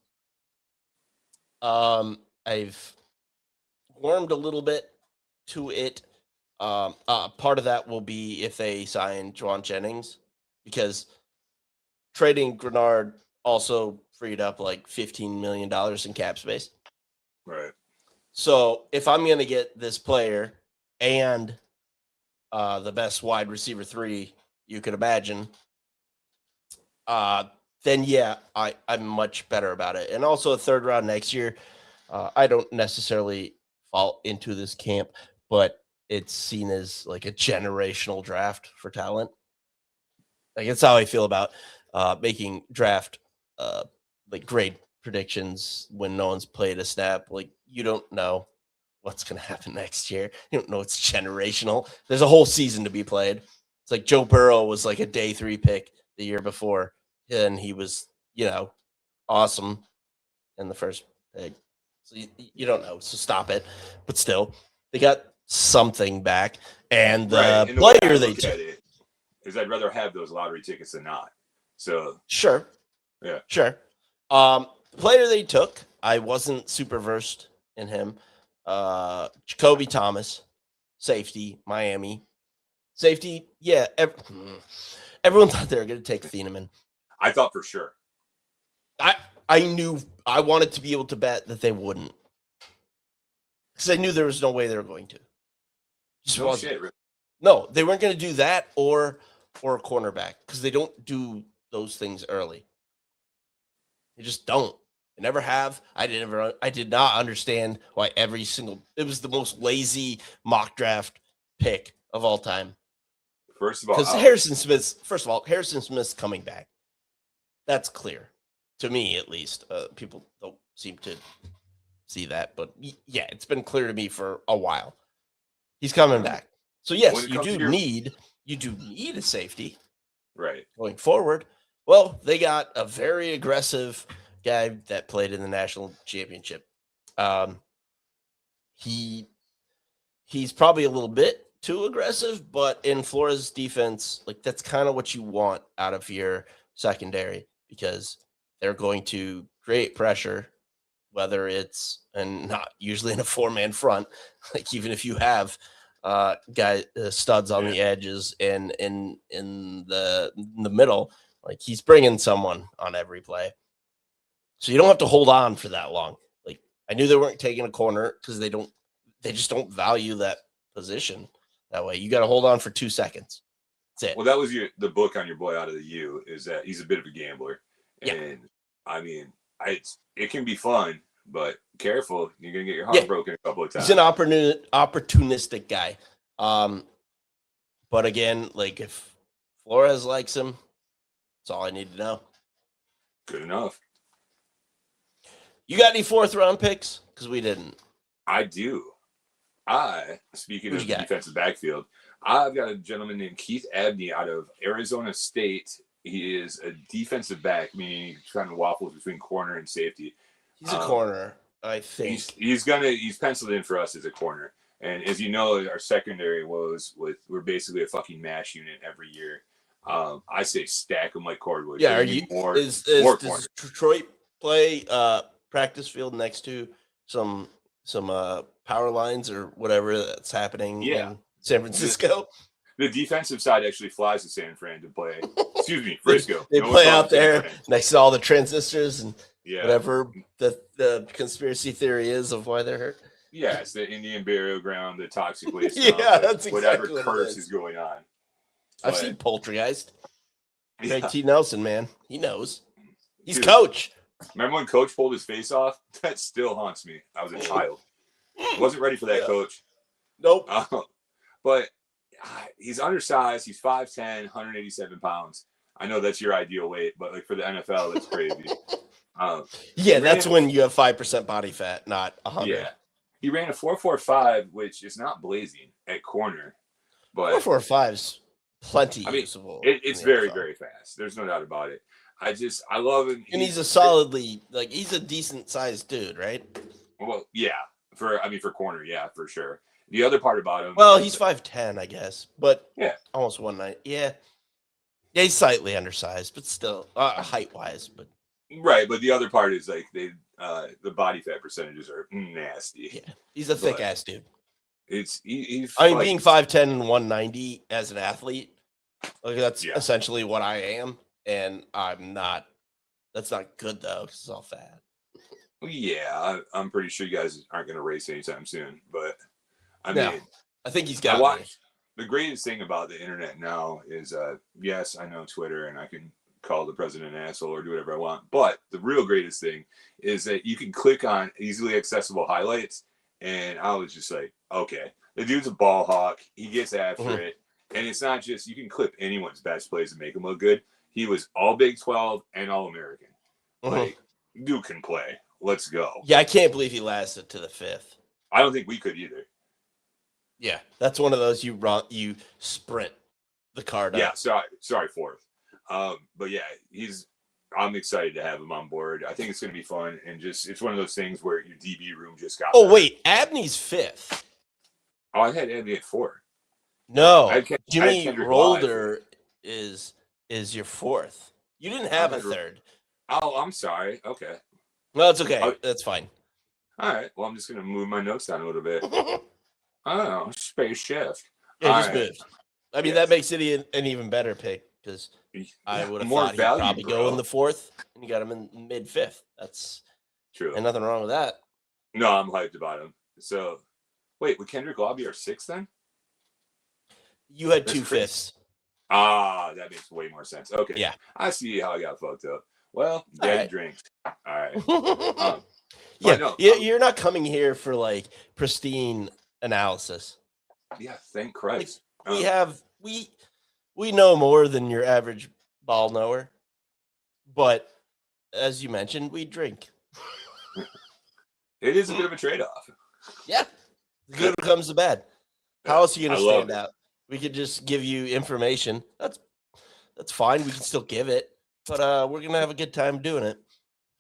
I've warmed a little bit to it. Part of that will be if they sign Juwan Jennings, because trading Grenard also freed up like $15 million in cap space. Right. So if I'm going to get this player and the best wide receiver 3 you could imagine, then yeah, I'm much better about it. And also a third round next year. I don't necessarily fall into this camp, but it's seen as like a generational draft for talent. Like it's how I feel about making draft like grade predictions when no one's played a snap. Like you don't know what's going to happen next year. You don't know it's generational. There's a whole season to be played. It's like Joe Burrow was like a day 3 pick the year before, and he was, awesome in the first pick. So you don't know. So stop it. But still, they got something back, and the right. And the way I player they look took. at it is I'd rather have those lottery tickets than not. So Sure. yeah. Sure. The player they took, I wasn't super versed in him. Jacoby Thomas, safety, Miami. Safety, yeah. Everyone thought they were going to take Thieneman. I thought for sure. I knew I wanted to be able to bet that they wouldn't. Because I knew there was no way they were going to. Just No wasn't. shit, really. No, they weren't going to do that or a cornerback because they don't do those things early. They just don't. They never have. I did not understand why it was the most lazy mock draft pick of all time. First of all, Because Harrison Smith's coming back. That's clear. To me, at least. People don't seem to see that. But yeah, it's been clear to me for a while. He's coming back. So yes, you do need a safety. Right. Going forward. Well, they got a very aggressive guy that played in the national championship. He's probably a little bit too aggressive, but in Florida's defense, like that's kind of what you want out of your secondary because they're going to create pressure, whether it's and not usually in a 4-man front, like even if you have studs on the edges and in the middle, like he's bringing someone on every play. So you don't have to hold on for that long. Like I knew they weren't taking a corner because they just don't value that position that way. You got to hold on for 2 seconds. That's it. Well, that was the book on your boy out of the U is that he's a bit of a gambler. And I mean, it can be fun, but careful. You're going to get your heart broken a couple of times. He's an opportunistic guy. But again, like if Flores likes him, that's all I need to know. Good enough. You got any 4th-round picks? Because we didn't. I do. Speaking of defensive backfield, I've got a gentleman named Keith Abney out of Arizona State. He is a defensive back, meaning he kind of waffles between corner and safety. He's a corner, I think. He's penciled in for us as a corner. And as you know, our secondary we're basically a fucking mash unit every year. I say stack them like cordwood. Yeah, does Detroit play practice field next to some power lines or whatever that's happening in San Francisco? The defensive side actually flies to San Fran to play. Excuse me, Frisco. They play out there next to all the transistors and whatever the conspiracy theory is of why they're hurt. Yeah, it's the Indian burial ground, the toxic waste. That's whatever exactly curse is going on. I've seen Poltergeist. Craig T. Nelson, man, he knows. He's coach. Remember when Coach pulled his face off? That still haunts me. I was a child. Wasn't ready for that, Coach. Nope. But he's undersized. He's 5'10", 187 pounds. I know that's your ideal weight, but like for the NFL, that's crazy. That's when you have 5% body fat, not 100. Yeah. He ran a 4.45, which is not blazing at corner. But 4.45's plenty usable. It's very, very fast. There's no doubt about it. I love him. And he's he's a decent sized dude, right? Well, yeah. For corner, yeah, for sure. The other part about him. Well, he's 5'10", I guess, but almost 190. Yeah, he's slightly undersized, but still height wise. But right, but the other part is like the body fat percentages are nasty. Yeah, he's a thick ass dude. He's being 5'10" and 190 as an athlete, like that's essentially what I am. and that's not good though, because it's all fat. Well, yeah, I'm pretty sure you guys aren't going to race anytime soon. But I No, mean, I think he's I got me. watched. The greatest thing about the internet now is, yes, I know Twitter, and I can call the president an asshole or do whatever I want. But the real greatest thing is that you can click on easily accessible highlights, and I was just like, okay, the dude's a ball hawk. He gets after it, and it's not just you can clip anyone's best plays and make him look good. He was all Big 12 and all American. Like, dude can play. Let's go. Yeah, I can't believe he lasted to the 5th. I don't think we could either. Yeah, that's one of those you sprint the card up. Yeah, sorry, 4th. But yeah, I'm excited to have him on board. I think it's going to be fun, and it's one of those things where your DB room just got. Oh better. wait, Abney's 5th. Oh, I had Abney at 4. No, Jimmy Rolder is your 4th. You didn't have a 3rd. Oh, I'm sorry. Okay. No, it's okay. That's fine. All right. Well, I'm just going to move my notes down a little bit. Oh, space shift. Yeah, just moved. I mean, that makes it an even better pick because I would have thought he'd probably go in the 4th, and you got him in mid 5th. That's true. And nothing wrong with that. No, I'm hyped about him. So, wait, would Kendrick Law be our 6th then? You had 2 5ths. Ah, that makes way more sense. Okay. Yeah. I see how I got fucked up. Well, daddy drinks. All right. Yeah, no, you're not coming here for like pristine analysis. Yeah, thank Christ. Like, we know more than your average ball knower, but as you mentioned, we drink. It is a bit of a trade-off. Yeah, the good comes the bad. How else are you going to stand out? We could just give you information. That's fine. We can still give it, but we're going to have a good time doing it.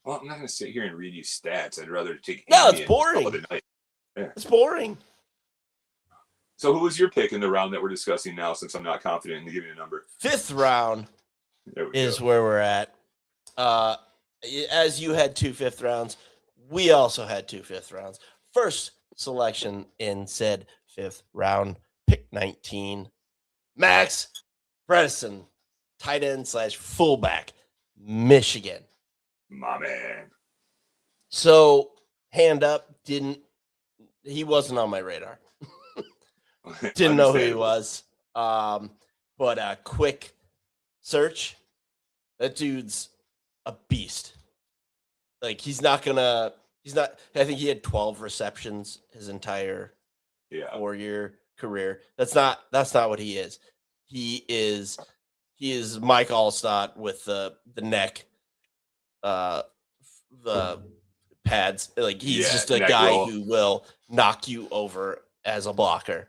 Well, I'm not going to sit here and read you stats. I'd rather take. No, it's boring. Yeah. It's boring. So, who was your pick in the round that we're discussing now? Since I'm not confident in giving a number, 5th round is where we're at. As you had 2 5th rounds, we also had 2 5th rounds. First selection in said 5th round, pick 19, Max Bredesen, tight end / fullback, Michigan. My man. So, hand up, he wasn't on my radar. Didn't know who he was. But a quick search, that dude's a beast. Like, I think he had 12 receptions his entire 4-year career. That's not what he is. He is Mike Allstott with the neck, the pads. Like, he's just a guy who will knock you over as a blocker.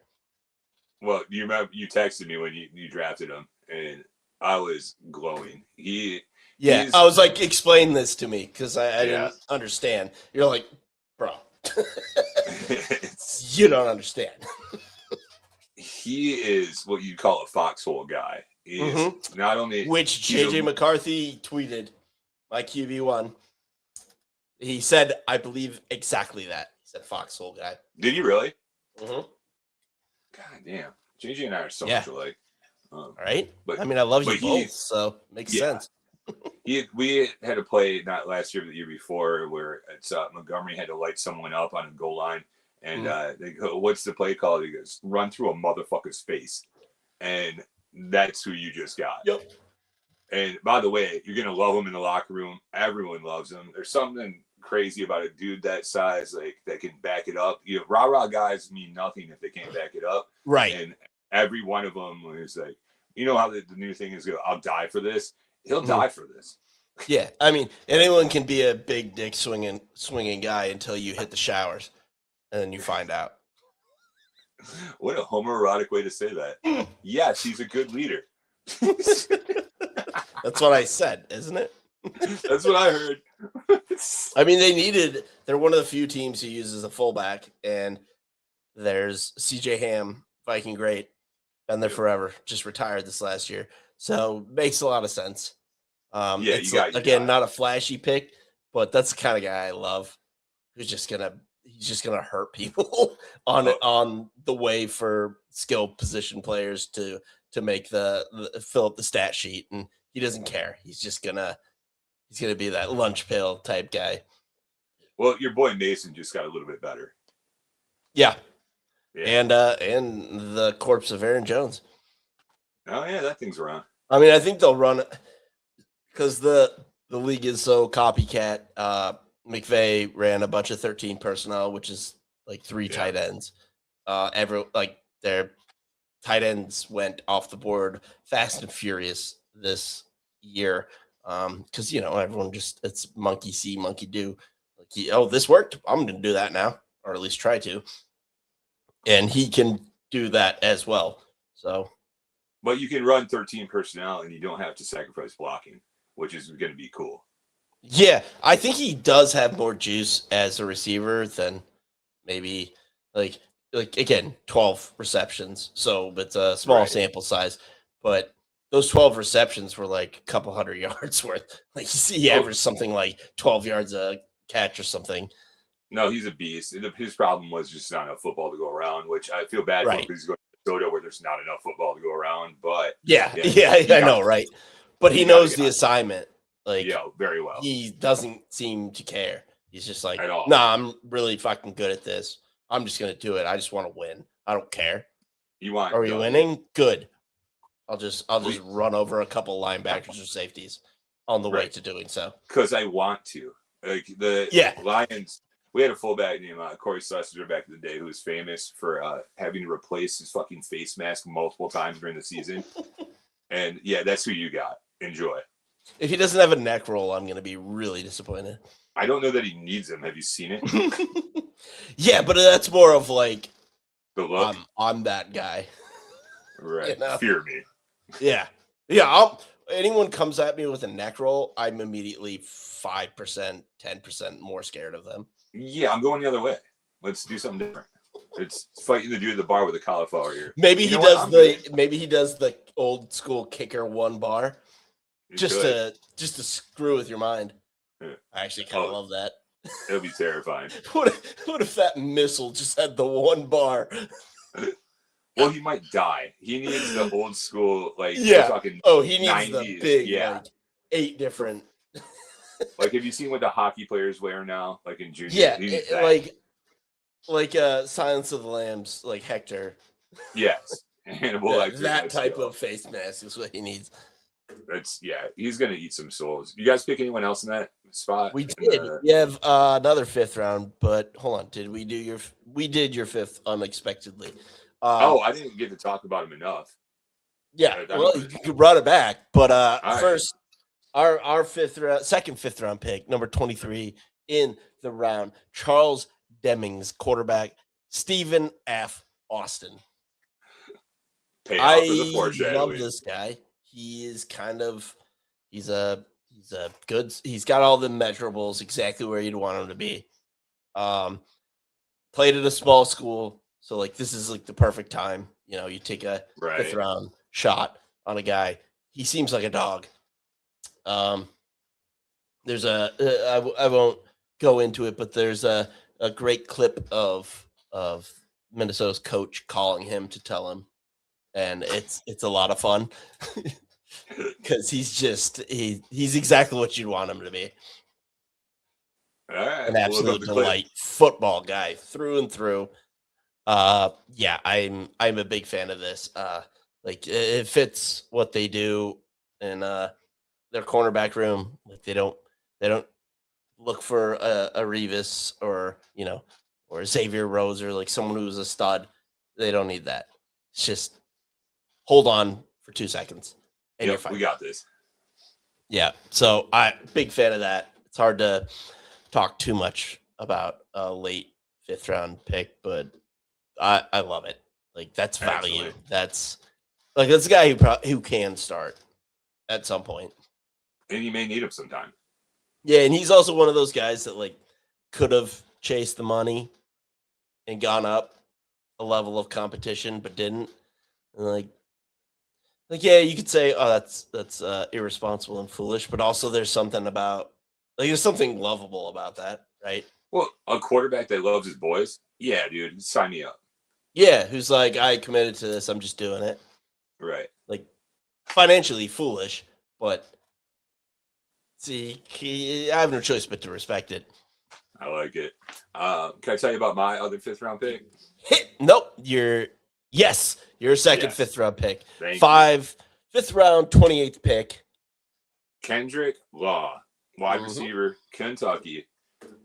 Well, you remember you texted me when you drafted him, and I was glowing. I was like, explain this to me because I didn't understand. You're like, bro, you don't understand. He is what you'd call a foxhole guy. He is not only which JJ McCarthy tweeted, my QB1. He said, I believe exactly that. He said foxhole guy. Did he really? Mm-hmm. God damn. JJ and I are so much alike. All right. But I mean, I love you both, so it makes sense. We had to play not last year, but the year before, where it's Montgomery had to light someone up on a goal line, and they go, "What's the play called?" He goes, "Run through a motherfucker's face," and that's who you just got. Yep. And by the way, you're gonna love him in the locker room. Everyone loves him. There's something crazy about a dude that size, like that can back it up. You know, rah guys mean nothing if they can't back it up. Right. And every one of them is like, you know how the new thing is, I'll die for this. He'll die for this. Yeah, I mean, anyone can be a big dick swinging guy until you hit the showers, and then you find out. What a homoerotic way to say that. Yes, he's a good leader. That's what I said, isn't it? That's what I heard. I mean, they're one of the few teams who uses a fullback, and there's CJ Ham, Viking great, been there forever, just retired this last year. So makes a lot of sense. It's not a flashy pick, but that's the kind of guy I love. He's just gonna hurt people on the way for skill position players to make the fill up the stat sheet, and he doesn't care. He's gonna be that lunch pail type guy. Well, your boy Mason just got a little bit better. Yeah. Yeah. And the corpse of Aaron Jones. Oh yeah, that thing's around. I mean, I think they'll run it because the league is so copycat. McVay ran a bunch of 13 personnel, which is like 3 tight ends. Their tight ends went off the board fast and furious this year. Because everyone it's monkey see, monkey do. Like, this worked. I'm gonna do that now, or at least try to. And he can do that as well. So, but you can run 13 personnel and you don't have to sacrifice blocking, which is going to be cool. Yeah, I think he does have more juice as a receiver than maybe like again 12 receptions. So it's a small sample size, but those 12 receptions were like a couple hundred yards worth. Like he averaged something like 12 yards a catch or something. No, he's a beast. His problem was just not enough football to go around, which I feel bad for him because he's going to Minnesota where there's not enough football to go around. But I know, right? But he knows the assignment. Like, very well. He doesn't seem to care. He's just like, at all. Nah, I'm really fucking good at this. I'm just gonna do it. I just want to win. I don't care. Are we winning? Good. I'll just run over a couple linebackers or safeties on the way to doing so. Because I want to. Like the Lions. We had a fullback named Corey Schlesinger back in the day who was famous for having to replace his fucking face mask multiple times during the season. And that's who you got. Enjoy. If he doesn't have a neck roll, I'm going to be really disappointed. I don't know that he needs them. Have you seen it? Yeah, but that's more of like the look. I'm that guy. Right. Fear me. Yeah. Anyone comes at me with a neck roll, I'm immediately 5%, 10% more scared of them. Yeah, I'm going the other way. Let's do something different. It's fighting the dude at the bar with a cauliflower ear. Maybe he does the old school kicker 1 bar. Just to screw with your mind. Yeah. I actually kind of love that. It'll be terrifying. What if that missile just had the 1 bar? Well, he might die. He needs the old school, like, he needs 90s. the big, like 8 different. Like, have you seen what the hockey players wear now? Like in junior? Yeah, like Silence of the Lambs, like Hector. Yes. Hannibal that type of face mask is what he needs. He's gonna eat some souls. You guys pick anyone else in that spot? We did. We have another 5th round, but hold on. Did we do your? We did your 5th unexpectedly. I didn't get to talk about him enough. Yeah, you brought it back, but first, our 5th round, second 5th round pick, number 23 in the round, Charles Demings, quarterback, Stephen F. Austin. I love this guy. He is he's got all the measurables exactly where you'd want him to be. Played at a small school, so like this is like the perfect time. You take a 5th round shot on a guy. He seems like a dog. There's I won't go into it, but there's a great clip of Minnesota's coach calling him to tell him, and it's a lot of fun. Because he's exactly what you'd want him to be. All right. An absolute delight. Football guy through and through. I'm a big fan of this. Like it fits what they do in their cornerback room. Like they don't look for a Revis or Xavier Rose or like someone who's a stud. They don't need that. It's just hold on for 2 seconds. And you're fine. We got this. Yeah. So big fan of that. It's hard to talk too much about a late 5th round pick, but I love it. Like that's value. Absolutely. That's a guy who can start at some point. And you may need him sometime. Yeah, and he's also one of those guys that like could have chased the money and gone up a level of competition, but didn't. And you could say, oh, that's irresponsible and foolish, but also there's something there's something lovable about that, right? Well, a quarterback that loves his boys, yeah, dude, sign me up. Yeah, who's like, I committed to this, I'm just doing it. Right. Like financially foolish, But see, I have no choice but to respect it. I like it. Can I tell you about my other 5th round pick? Nope. You're a second Yes. 5th round pick. Thank you. 5th round, 28th pick. Kendrick Law, wide receiver, Kentucky.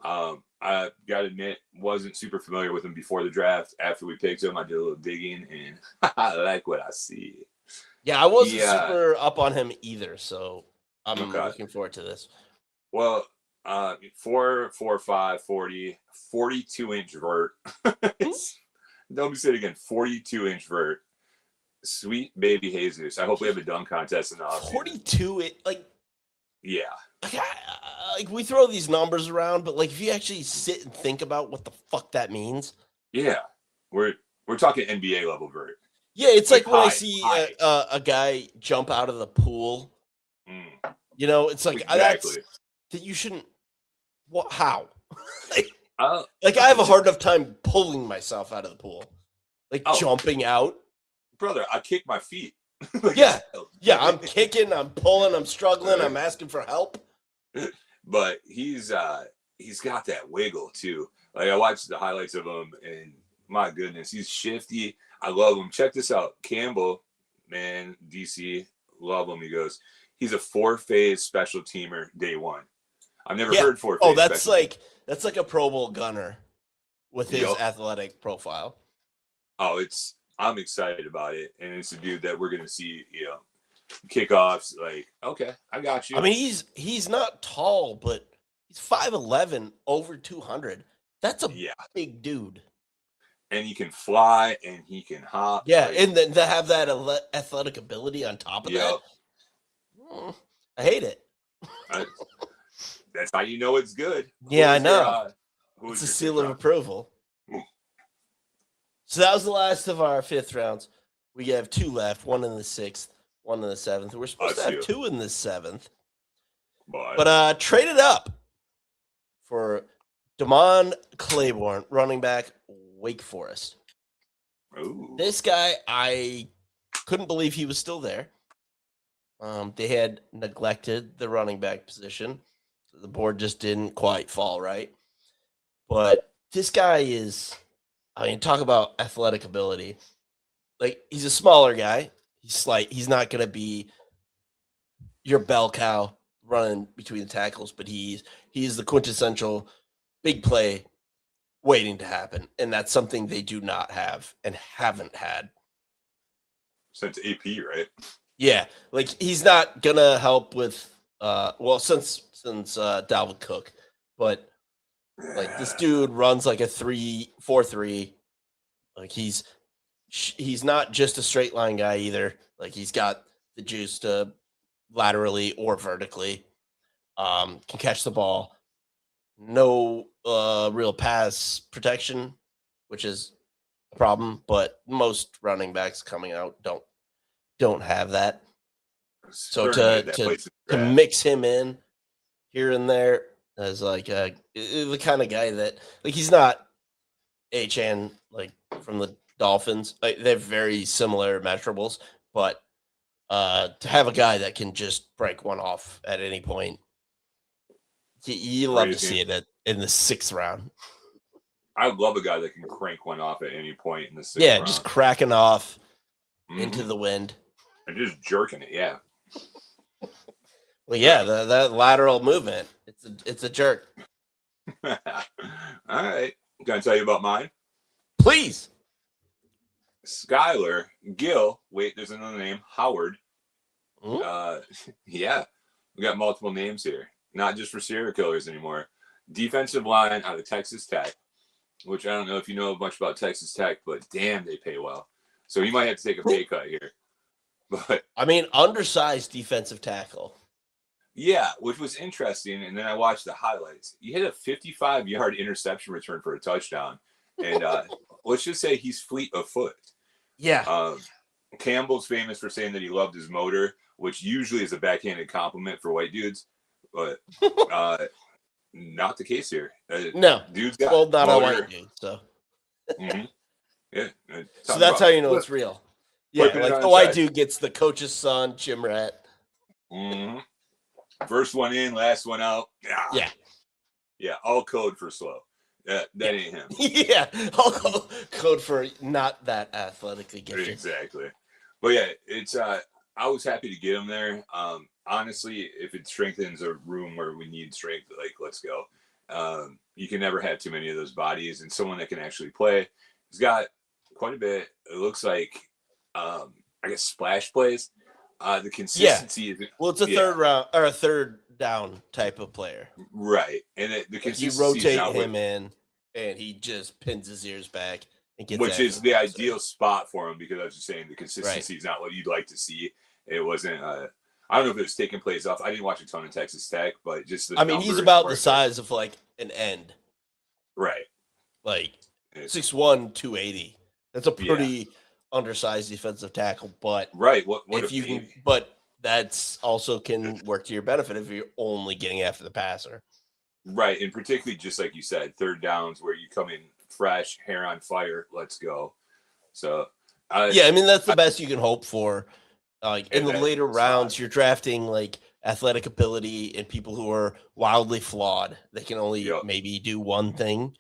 I gotta admit, wasn't super familiar with him before the draft. After we picked him, I did a little digging, and I like what I see. Yeah, I wasn't super up on him either, so I'm looking forward to this. Well, 4'5", 40, 42-inch vert. Don't be saying again, 42-inch vert. Sweet baby Jesus. I hope we have a dunk contest in the offseason. 42, yeah. Like we throw these numbers around, but like if you actually sit and think about what the fuck that means. Yeah, we're talking NBA level vert. Yeah, it's like when I see a guy jump out of the pool. You know, it's like exactly. that you shouldn't. What? How? like I have a hard enough time pulling myself out of the pool, like jumping out. Brother, I kick my feet. yeah, I'm kicking, I'm pulling, I'm struggling, I'm asking for help. But he's got that wiggle too. Like I watched the highlights of him, and my goodness, he's shifty. I love him. Check this out, Campbell, man, DC, love him. He goes, he's a 4-phase special teamer day one. I've never heard 4-phase. Oh, that's like a Pro Bowl gunner with his athletic profile. Oh, I'm excited about it, and it's a dude that we're gonna see, kickoffs. Like, okay, I got you. I mean, he's not tall, but he's 5'11", over 200. That's a big dude. And he can fly, and he can hop. Yeah, and then to have that athletic ability on top of that, I hate it. That's how you know it's good. Yeah, I know. It's a seal of approval. So that was the last of our 5th rounds. We have 2 left, 1 in the 6th, 1 in the 7th. We're supposed to have 2 in the 7th. But traded up for Damon Claiborne, running back, Wake Forest. Ooh. This guy, I couldn't believe he was still there. They had neglected the running back position. The board just didn't quite fall right. But this guy is... I mean, talk about athletic ability. Like, he's a smaller guy. He's slight. He's not going to be your bell cow running between the tackles, but he's the quintessential big play waiting to happen. And that's something they do not have and haven't had. Since AP, right? Yeah. Like, he's not going to help with, since Dalvin Cook, but like this dude runs like a 3-4-3. Like he's not just a straight line guy either. Like he's got the juice to laterally or vertically. Can catch the ball. No real pass protection, which is a problem, but most running backs coming out don't have that. So to mix him in here and there as like the kind of guy that like he's not HN like from the Dolphins. Like they have very similar measurables, but to have a guy that can just break one off at any point, you love to see it in the 6th round. I love a guy that can crank one off at any point in the 6th round. Yeah, just cracking off into the wind and just jerking it. Yeah. Well, yeah, that lateral movement, it's a jerk. All right. Can I tell you about mine? Please. Skylar Gill. Wait, there's another name. Howard. Yeah. We got multiple names here. Not just for serial killers anymore. Defensive line out of Texas Tech, which I don't know if you know much about Texas Tech, but damn, they pay well. So he might have to take a pay cut here. But I mean, undersized defensive tackle. Yeah, which was interesting. And then I watched the highlights. He hit a 55-yard interception return for a touchdown. And let's just say he's fleet of foot. Yeah. Campbell's famous for saying that he loved his motor, which usually is a backhanded compliment for white dudes. But not the case here. No. Dude's got not a white dude, so. Yeah. So that's how you know it's real. Yeah, like the white dude gets the coach's son, gym rat. Mm-hmm. First one in, last one out. Yeah. Yeah, all code for slow. That ain't him. Yeah, I'll code for not that athletically gifted. Exactly. But yeah, it's I was happy to get him there. Honestly, if it strengthens a room where we need strength, like let's go. You can never have too many of those bodies, and someone that can actually play. He's got quite a bit. It looks like, I guess splash plays. The consistency is well, it's a third round or a third down type of player, right? And the like you consistency is rotate not him in, and he just pins his ears back and gets. Which is the ideal spot for him, because I was just saying the consistency Right. is not what you'd like to see. It wasn't. I don't know if it was taking plays off. I didn't watch a ton of Texas Tech, but just the he's about the size of like an end, right? Like 6'1", 280. That's a pretty undersized defensive tackle, but right. What if you can, but that's also can work to your benefit if you're only getting after the passer. Right, and particularly just like you said, third downs where you come in fresh, hair on fire, let's go. So, yeah, that's the best you can hope for. In the later rounds, you're drafting like athletic ability and people who are wildly flawed. They can only maybe do one thing,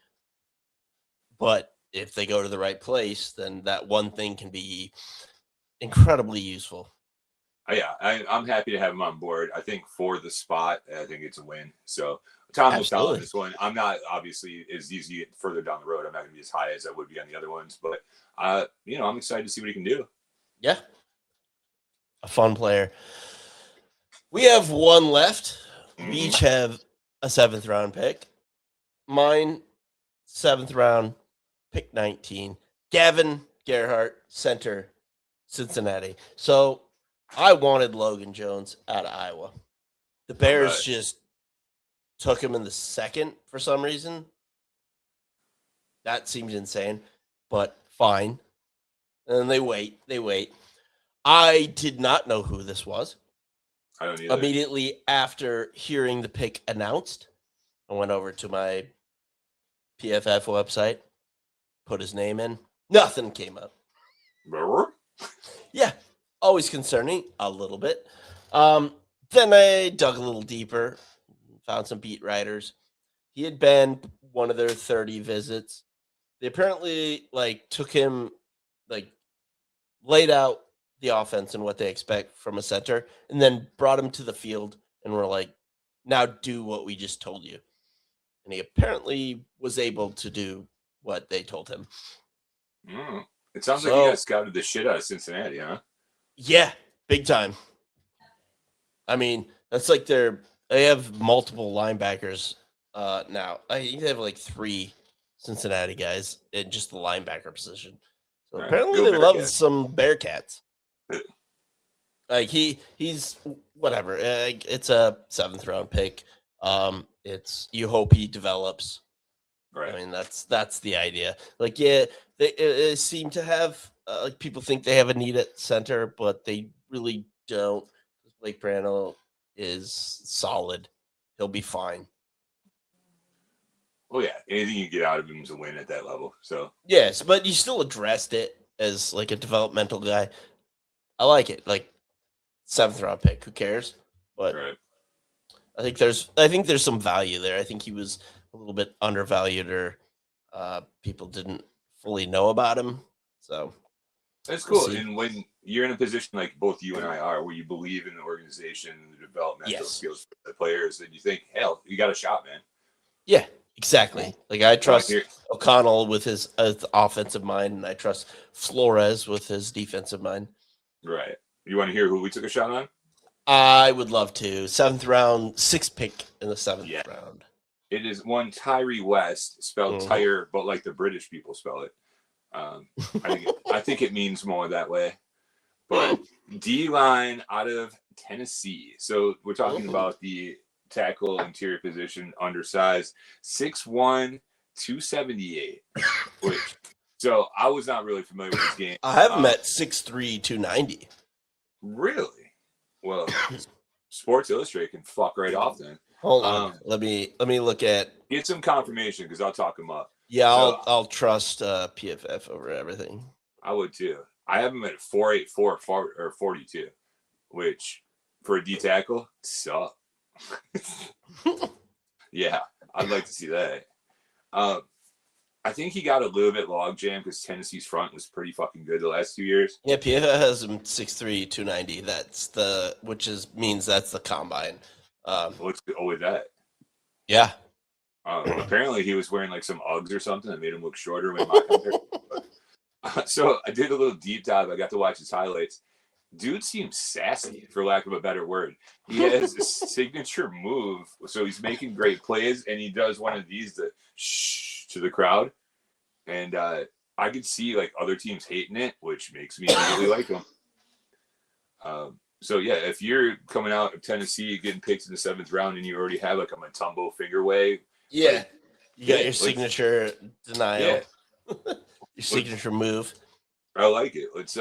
but if they go to the right place, then that one thing can be incredibly useful. Yeah, I'm happy to have him on board. I think for the spot, I think it's a win. So time will tell on this one. I'm not obviously as easy further down the road. I'm not going to be as high as I would be on the other ones, but I'm excited to see what he can do. Yeah, a fun player. We have one left. We each have a 7th round pick. Mine, 7th round, pick 19. Gavin Gerhardt, center, Cincinnati. So I wanted Logan Jones out of Iowa. The Bears just took him in the 2nd for some reason. That seems insane, but fine. And they wait. I did not know who this was. I don't either. Immediately after hearing the pick announced, I went over to my PFF website, put his name in. Nothing came up. Yeah, always concerning a little bit. Then I dug a little deeper, found some beat writers. He had been one of their 30 visits. They apparently took him, laid out the offense and what they expect from a center, and then brought him to the field and were like, now do what we just told you. And he apparently was able to do what they told him. It sounds like you guys scouted the shit out of Cincinnati, huh? Yeah, big time. That's like they have multiple linebackers now. I think they have 3 Cincinnati guys in just the linebacker position. So apparently they love some Bearcats. He's whatever. It's a 7th round pick. It's you hope he develops. Right. That's the idea. They seem to have people think they have a need at center, but they really don't. Blake Brandel is solid. He'll be fine. Oh yeah, anything you get out of him is a win at that level. So yes, but you still addressed it as a developmental guy. I like it. 7th round pick. Who cares? But I think there's some value there. I think he was a little bit undervalued, or people didn't fully know about him. So that's cool. And when you're in a position like both you and I are, where you believe in the organization and the developmental skills for the players, then you think, hell, you got a shot, man. Yeah, exactly. I trust O'Connell with his offensive mind, and I trust Flores with his defensive mind. Right. You want to hear who we took a shot on? I would love to. 7th round, 6th pick in the 7th round. It is one Tyree West, spelled tire, but like the British people spell it. I think it means more that way. But D-line out of Tennessee. So we're talking about the tackle interior position, undersized, 6'1", 278. So I was not really familiar with this game. I have him at 6'3", 290. Really? Well, Sports Illustrated can fuck right off then. Hold on. Let me look at. Get some confirmation, because I'll talk him up. Yeah, I'll trust PFF over everything. I would too. I have him at 4'8", 4 or 42, which for a D tackle. Suck. Yeah, I'd like to see that. I think he got a little bit logjam because Tennessee's front was pretty fucking good the last 2 years. Yeah, PFF has him 6'3", 290. Means that's the combine. Let's go with that. Yeah. Apparently he was wearing like some Uggs or something that made him look shorter with my comparison. So I did a little deep dive. I got to watch his highlights. Dude seems sassy, for lack of a better word. He has a signature move, so he's making great plays, and he does one of these to shh to the crowd. And I could see like other teams hating it, which makes me really like him. So yeah, if you're coming out of Tennessee, getting picked in the 7th round, and you already have like a Matumbo finger wave, yeah, you got your signature denial, yeah. Your signature move. I like it. Let's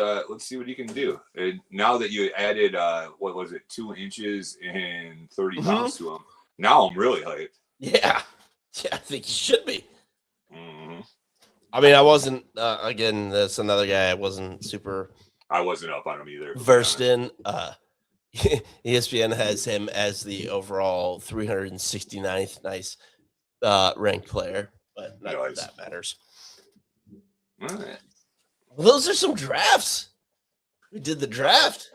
see what he can do. And now that you added 2 inches and 30 pounds to him, now I'm really hyped. Yeah, I think he should be. Mm-hmm. I mean, I wasn't. Again, that's another guy I wasn't up on him either. Versed in. ESPN has him as the overall 369th nice ranked player, but not that matters. All right. Well, those are some drafts. We did the draft.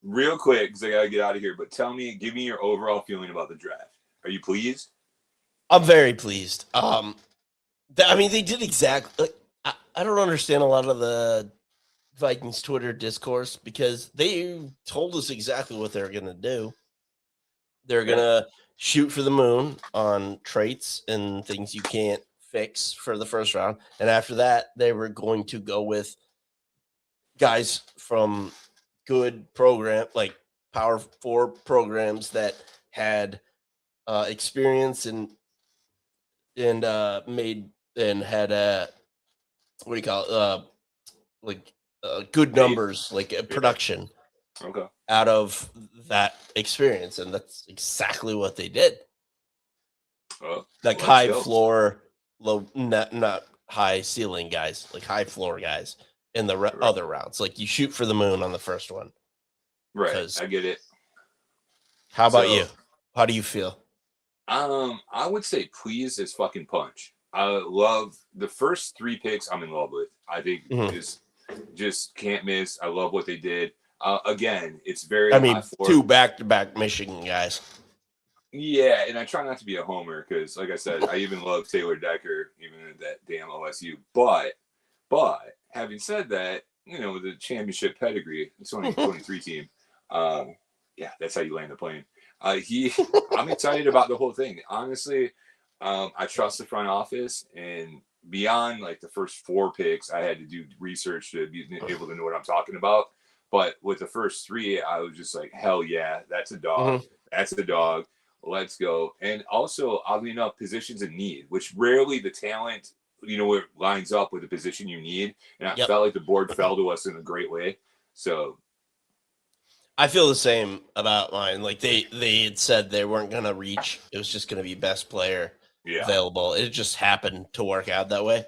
Real quick, because I got to get out of here, but give me your overall feeling about the draft. Are you pleased? I'm very pleased. I mean, they did exactly. I don't understand a lot of the Vikings Twitter discourse because they told us exactly what they're going to do. They're going to shoot for the moon on traits and things you can't fix for the first round. And after that, they were going to go with guys from good program, like Power 4 programs that had experience and made and had what do you call it? Good numbers, like production out of that experience. And that's exactly what they did. Like high floor, low, not high ceiling guys, like high floor guys in the other rounds. Like you shoot for the moon on the first one. Right. I get it. How about you? How do you feel? I would say pleased as fucking punch. I love the first 3 picks. I'm in love with. I think just can't miss. I love what they did. Again, it's very. 2 back-to-back Michigan guys. Yeah, and I try not to be a homer because, like I said, I even love Taylor Decker, even at that damn OSU. But having said that, with the championship pedigree, it's only a 23 team. Yeah, that's how you land the plane. I'm excited about the whole thing. Honestly, I trust the front office, and beyond like the first 4 picks, I had to do research to be able to know what I'm talking about. But with the first 3, I was just like, hell yeah, that's a dog. That's a dog. Let's go. And also, oddly enough, positions in need, which rarely the talent, it lines up with the position you need. And I felt like the board fell to us in a great way. So I feel the same about mine. Like they had said they weren't going to reach. It was just going to be best player available. It just happened to work out that way.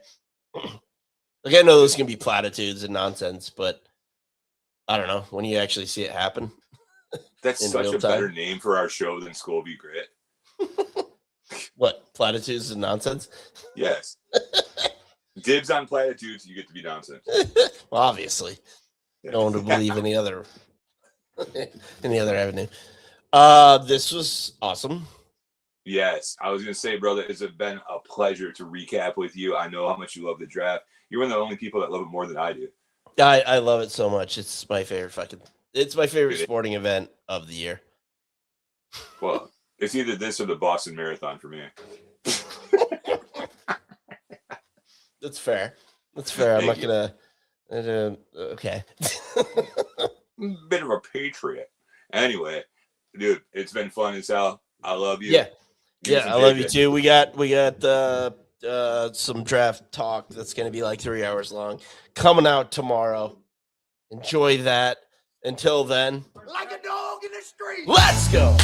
Like I know those can be platitudes and nonsense, but I don't know when you actually see it happen. That's such a better name for our show than Skol be Grit. What, platitudes and nonsense? Yes. Dibs on platitudes, you get to be nonsense. Well, obviously. No one would believe any other avenue. This was awesome. Yes. I was going to say, brother, it's been a pleasure to recap with you. I know how much you love the draft. You're one of the only people that love it more than I do. I love it so much. It's my favorite sporting event of the year. Well, it's either this or the Boston Marathon for me. That's fair. I'm not going to... okay. Bit of a patriot. Anyway, dude, it's been fun as hell. I love you. Yeah, I love you too. We got some draft talk that's going to be like 3 hours long coming out tomorrow. Enjoy that. Until then, like a dog in the street. Let's go.